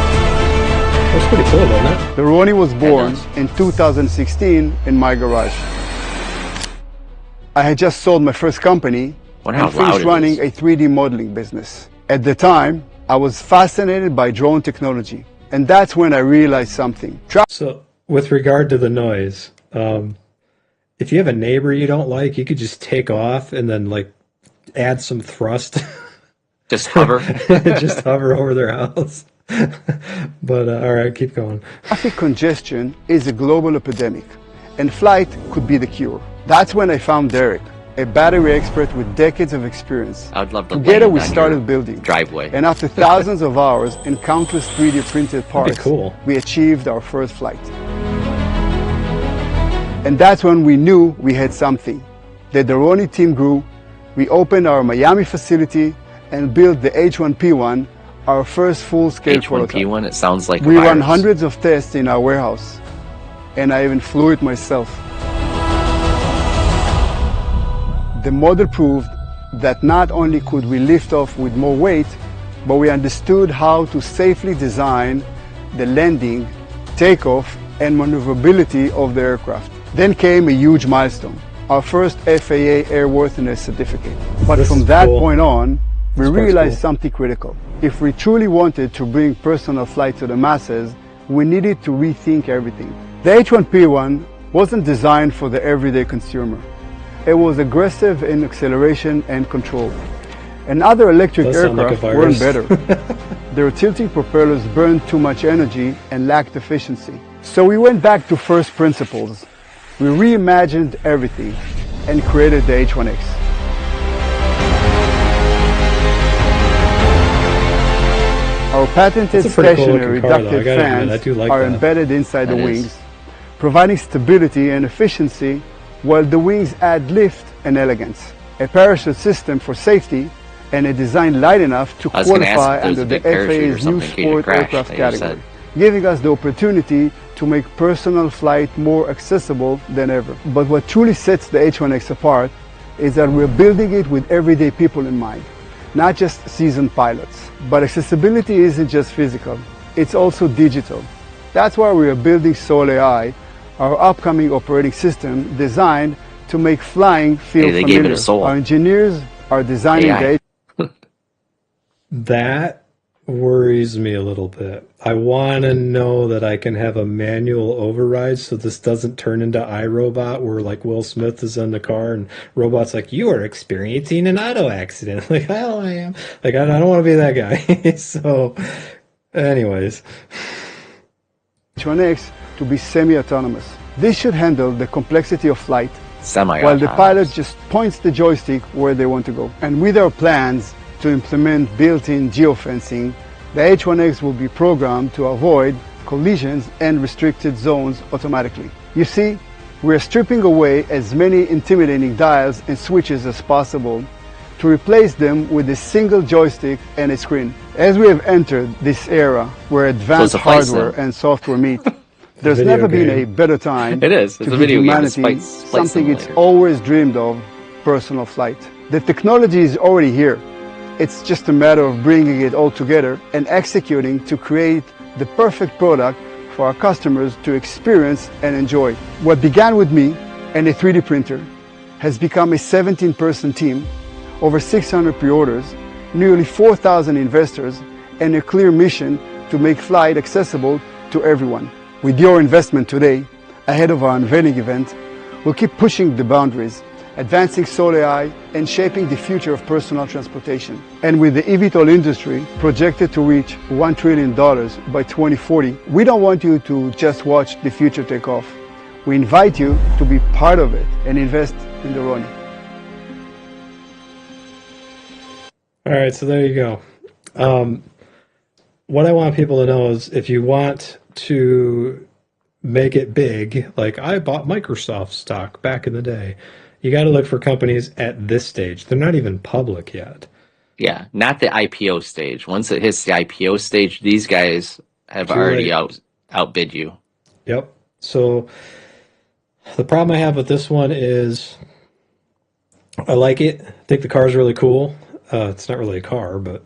That's pretty cool, isn't it? The Roni was born in 2016 in my garage. I had just sold my first company and finished running a 3D modeling business. At the time, I was fascinated by drone technology. And that's when I realized something. So, with regard to the noise, if you have a neighbor you don't like, you could just take off and then like add some thrust. Just hover. Just hover over their house. But all right, keep going. Traffic congestion is a global epidemic, and flight could be the cure. That's when I found Derek, a battery expert with decades of experience. I would love to. Together we started building. Driveway. And after thousands of hours and countless 3D printed parts, we achieved our first flight. And that's when we knew we had something. The Roni team grew, we opened our Miami facility and built the H1P1, our first full-scale prototype. H1P1, it sounds like we run hundreds of tests in our warehouse, and I even flew it myself. The model proved that not only could we lift off with more weight, but we understood how to safely design the landing, takeoff, and maneuverability of the aircraft. Then came a huge milestone, our first FAA airworthiness certificate. But from that point on, we part's realized cool. something critical. If we truly wanted to bring personal flight to the masses, we needed to rethink everything. The H-1P1 wasn't designed for the everyday consumer. It was aggressive in acceleration and control. And other electric Does sound like a aircraft weren't virus. better. Their tilting propellers burned too much energy and lacked efficiency. So we went back to first principles. We reimagined everything and created the H-1X. Our patented That's a pretty cool stationary looking car, though. I ducted gotta admit, fans I do like are that. embedded inside the That is. wings, providing stability and efficiency, while the wings add lift and elegance. A parachute system for safety and a design light enough to I was gonna ask qualify if there's under a the big parachute or FAA's new something in case you sport crash, aircraft like you category, said. giving us the opportunity to make personal flight more accessible than ever. But what truly sets the H-1X apart is that we're building it with everyday people in mind, not just seasoned pilots. But accessibility isn't just physical, it's also digital. That's why we are building Soul AI, our upcoming operating system designed to make flying feel Hey, they familiar. gave it a soul. Our engineers are designing AI. the That worries me a little bit. I want to know that I can have a manual override so this doesn't turn into iRobot where like Will Smith is in the car and robot's like, you are experiencing an auto accident. Like, hell I am. Like, I don't want to be that guy. So, anyways. H-1X to be semi-autonomous. This should handle the complexity of flight Semi. while the pilot just points the joystick where they want to go. And with our plans to implement built-in geofencing, the H-1X will be programmed to avoid collisions and restricted zones automatically. You see, we are stripping away as many intimidating dials and switches as possible to replace them with a single joystick and a screen. As we have entered this era where advanced a flight hardware sim. and software meet, there's video never been a game. better time It is. to It's a give video game. It's humanity flight something it's simulator. always dreamed of, personal flight. The technology is already here. It's just a matter of bringing it all together and executing to create the perfect product for our customers to experience and enjoy. What began with me and a 3D printer has become a 17-person team, over 600 pre-orders, nearly 4,000 investors, and a clear mission to make flight accessible to everyone. With your investment today, ahead of our unveiling event, we'll keep pushing the boundaries, advancing Soul AI, and shaping the future of personal transportation. And with the eVTOL industry projected to reach $1 trillion by 2040, we don't want you to just watch the future take off. We invite you to be part of it and invest in the Roni. All right, so there you go. What I want people to know is if you want to make it big, like I bought Microsoft stock back in the day, you got to look for companies at this stage. They're not even public yet. Yeah, not the IPO stage. Once it hits the IPO stage, these guys have Too already late. outbid you. Yep. So the problem I have with this one is I like it. I think the car is really cool. It's not really a car, but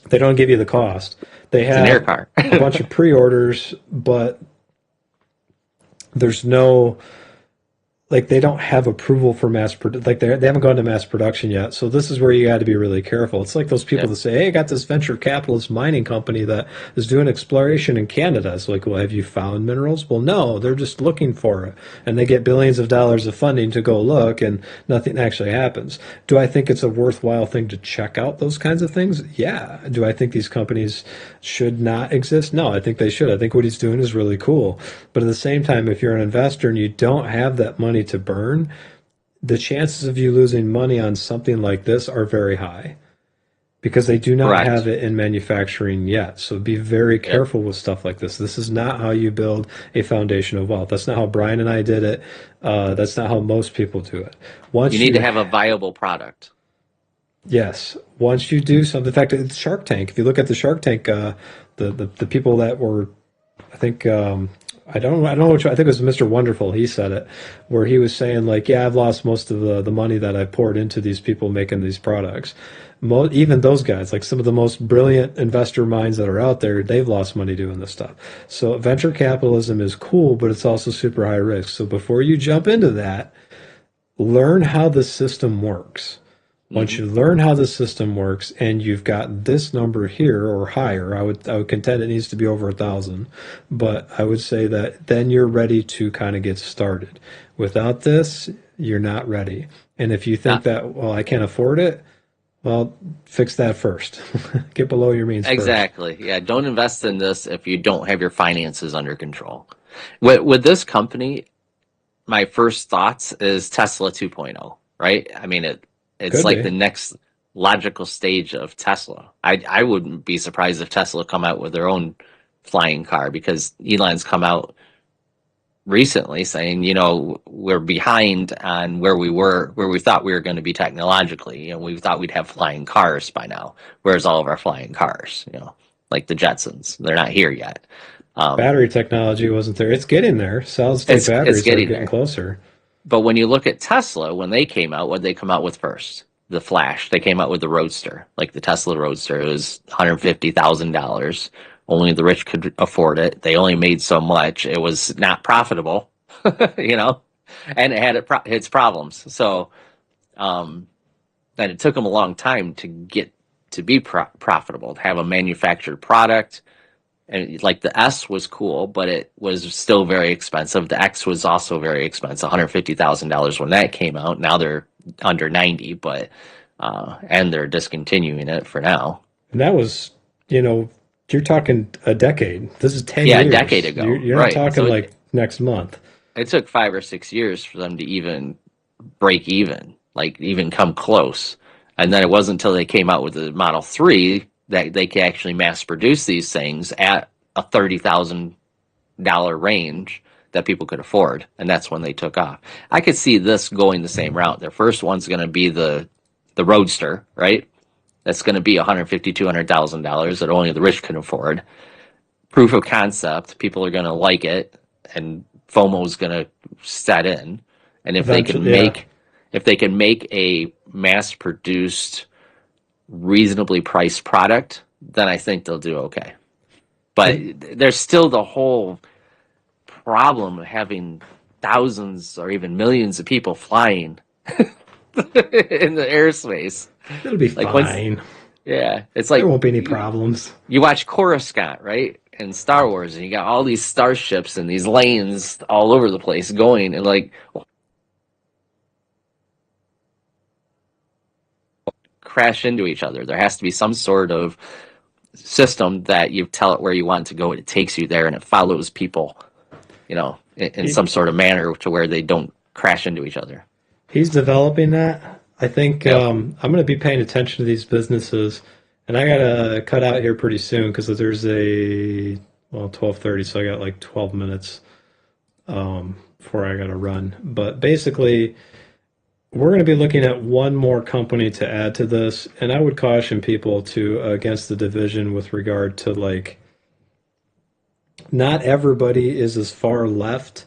they don't give you the cost. They It's an air have car. a bunch of pre-orders, but there's no, like, they don't have approval for like they haven't gone to mass production yet. So this is where you got to be really careful. It's like those people Yep. that say, hey, I got this venture capitalist mining company that is doing exploration in Canada. It's like, well, have you found minerals? Well, no, they're just looking for it. And they get billions of dollars of funding to go look and nothing actually happens. Do I think it's a worthwhile thing to check out those kinds of things? Yeah. Do I think these companies should not exist? No, I think they should. I think what he's doing is really cool. But at the same time, if you're an investor and you don't have that money to burn, the chances of you losing money on something like this are very high because they do not Correct. have it in manufacturing yet. So be very careful with stuff like this. This is not how you build a foundation of wealth. That's not how Brian and I did it. That's not how most people do it. Once You need to have a viable product. Yes, once you do something. In fact, it's Shark Tank. If you look at the Shark Tank, the people that were, I think, I don't know which. I think it was Mr. Wonderful. He said it, where he was saying like, yeah, I've lost most of the money that I poured into these people making these products. Even those guys, like some of the most brilliant investor minds that are out there, they've lost money doing this stuff. So venture capitalism is cool, but it's also super high risk. So before you jump into that, learn how the system works. Once you learn how the system works and you've got this number here or higher, I would contend it needs to be over 1,000. But I would say that then you're ready to kind of get started. Without this, you're not ready. And if you Yeah, think that, well, I can't afford it, well, fix that first. Get below your means first. exactly. Yeah, don't invest in this if you don't have your finances under control. With this company, my first thoughts is Tesla 2.0, right? I mean, it's Could like be. the next logical stage of Tesla. I wouldn't be surprised if Tesla come out with their own flying car, because Elon's come out recently saying, we're behind on where we thought we were going to be technologically. We thought we'd have flying cars by now. Where's all of our flying cars? Like the Jetsons, they're not here yet. Um, Battery technology wasn't there. It's getting there. Solid state it's batteries are getting getting there. closer. But when you look at Tesla, when they came out, what did they come out with first? The Flash. They came out with the Roadster, like the Tesla Roadster. It was $150,000. Only the rich could afford it. They only made so much. It was not profitable, you know, and it had its problems. So, um, and it took them a long time to get to be profitable, to have a manufactured product. And like the S was cool, but it was still very expensive. The X was also very expensive, $150,000 when that came out. Now they're under 90, but and they're discontinuing it for now. And that was, you know, you're talking a decade. This is 10 Yeah, a decade years. You're, ago, you're not right? talking So like next month. it took 5 or 6 years for them to even break even, like even come close. And then it wasn't until they came out with the Model 3 that they could actually mass produce these things at a $30,000 range that people could afford. And that's when they took off. I could see this going the same route. Their first one's going to be the Roadster, right? That's going to be $150,000, $200,000 that only the rich can afford. Proof of concept, people are going to like it, and FOMO's going to set in. And Eventually, yeah. if they can make a mass produced, reasonably priced product, then I think they'll do okay. But And there's still the whole problem of having thousands or even millions of people flying in the airspace. it'll be Like once, fine. yeah, it's There like won't be any problems. you watch Coruscant, right? In Star Wars, and you got all these starships and these lanes all over the place going, and like crash into each other. There has to be some sort of system that you tell it where you want to go, and it takes you there, and it follows people, in some He, sort of manner to where they don't crash into each other. he's developing that. I think Yep. I'm going to be paying attention to these businesses, and I gotta cut out here pretty soon because there's a 12:30, so I got like 12 minutes before I gotta run. But basically, we're going to be looking at one more company to add to this, and I would caution people to against the division with regard to like not everybody is as far left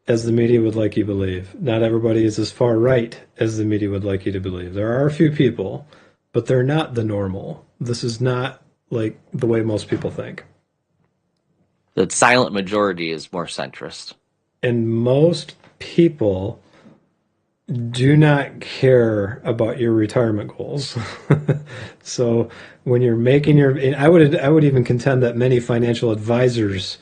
as the media would like you to believe. Not everybody is as far right as the media would like you to believe. There are a few people, but they're not the normal. This is not like the way most people think. The silent majority is more centrist. And most people do not care about your retirement goals. So when you're making your, and I would even contend that many financial advisors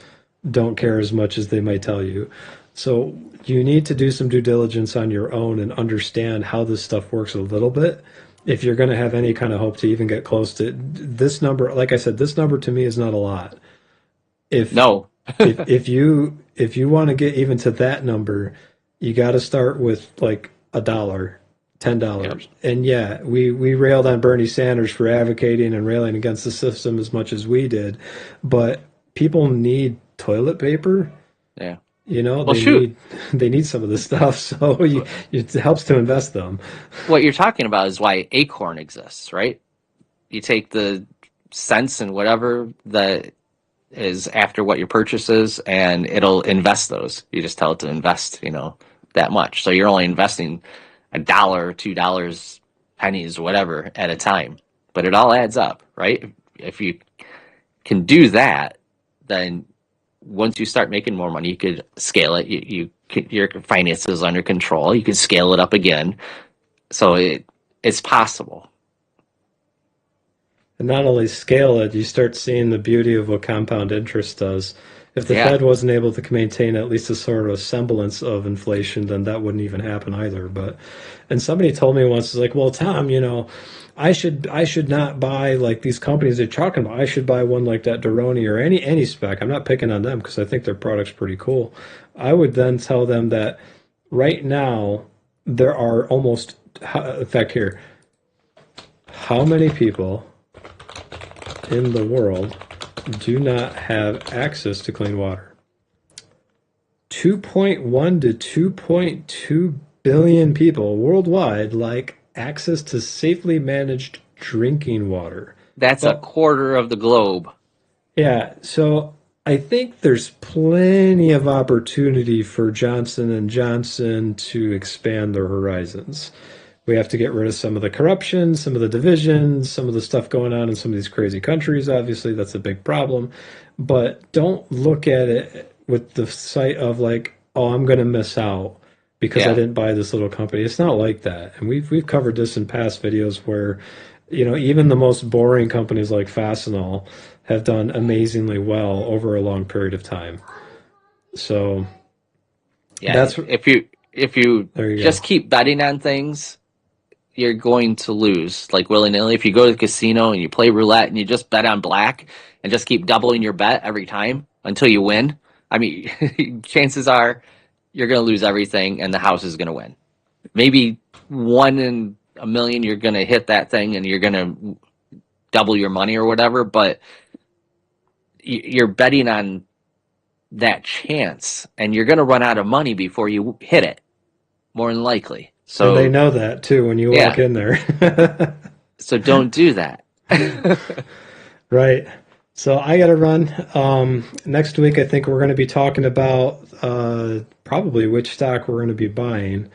don't care as much as they might tell you. So you need to do some due diligence on your own and understand how this stuff works a little bit if you're going to have any kind of hope to even get close to this number. Like I said, this number to me is not a lot. If No. if you want to get even to that number, you got to start with like a dollar, Yep. $10. And yeah, we railed on Bernie Sanders for advocating and railing against the system as much as we did, but people need toilet paper. Yeah. You know, Well, shoot. they need some of this stuff, so it helps to invest them. What you're talking about is why Acorn exists, right? You take the cents and whatever that is after what your purchase is, and it'll invest those. You just tell it to invest, that much. So you're only investing $1, $2, pennies, whatever at a time. But it all adds up, right? If you can do that, then once you start making more money, you could scale it. Your finances under control. You could scale it up again. So it's possible. And not only scale it, you start seeing the beauty of what compound interest does. If the Yeah. Fed wasn't able to maintain at least a sort of semblance of inflation, then that wouldn't even happen either. But and somebody told me once, like, well, Tom, I should not buy like these companies they're talking about. I should buy one like that Doroni or any spec. I'm not picking on them because I think their product's pretty cool. I would then tell them that right now there are almost, in fact, here, how many people in the world do not have access to clean water? 2.1 to 2.2 billion people worldwide lack access to safely managed drinking water. That's a But quarter of the globe. yeah, so I think there's plenty of opportunity for Johnson and Johnson to expand their horizons. We have to get rid of some of the corruption, some of the divisions, some of the stuff going on in some of these crazy countries. Obviously, that's a big problem. But don't look at it with the sight of like, oh, I'm going to miss out because I Yeah. didn't buy this little company. It's not like that. And we've covered this in past videos where, even the most boring companies like Fastenal have done amazingly well over a long period of time. So Yeah. that's If you there you just go. keep betting on things, you're going to lose like willy-nilly. If you go to the casino and you play roulette and you just bet on black and just keep doubling your bet every time until you win, I mean, chances are you're going to lose everything and the house is going to win. Maybe 1 in a million you're going to hit that thing and you're going to double your money or whatever, but you're betting on that chance and you're going to run out of money before you hit it, more than likely. And they So, know that too when you walk yeah. in there. So don't do that. Right. So I got to run. Next week, I think we're going to be talking about probably which stock we're going to be buying.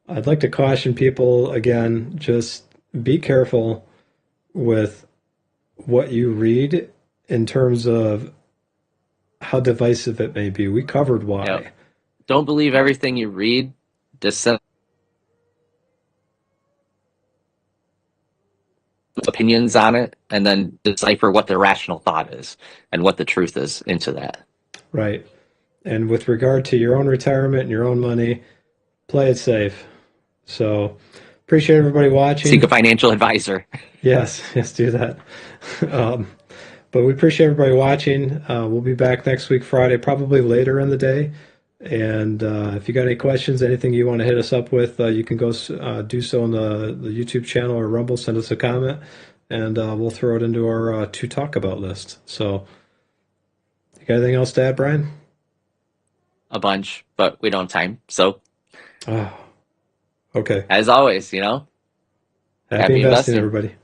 I'd like to caution people again, just be careful with what you read in terms of how divisive it may be. We covered Yep. why. Don't believe everything you read. Disseminate opinions on it, and then decipher what the rational thought is and what the truth is into that. Right. And with regard to your own retirement and your own money, play it safe. So appreciate everybody Seek a watching. financial advisor. Yes, yes, do that. Um, but we appreciate everybody watching. We'll be back next week, Friday, probably later in the day. And if you got any questions, anything you want to hit us up with, you can go do so on the YouTube channel or Rumble. Send us a comment, and we'll throw it into our to talk about list. So, you got anything else to add, Brian? A bunch, but we don't have time. So, Oh, okay. as always, Happy happy investing, investing. everybody.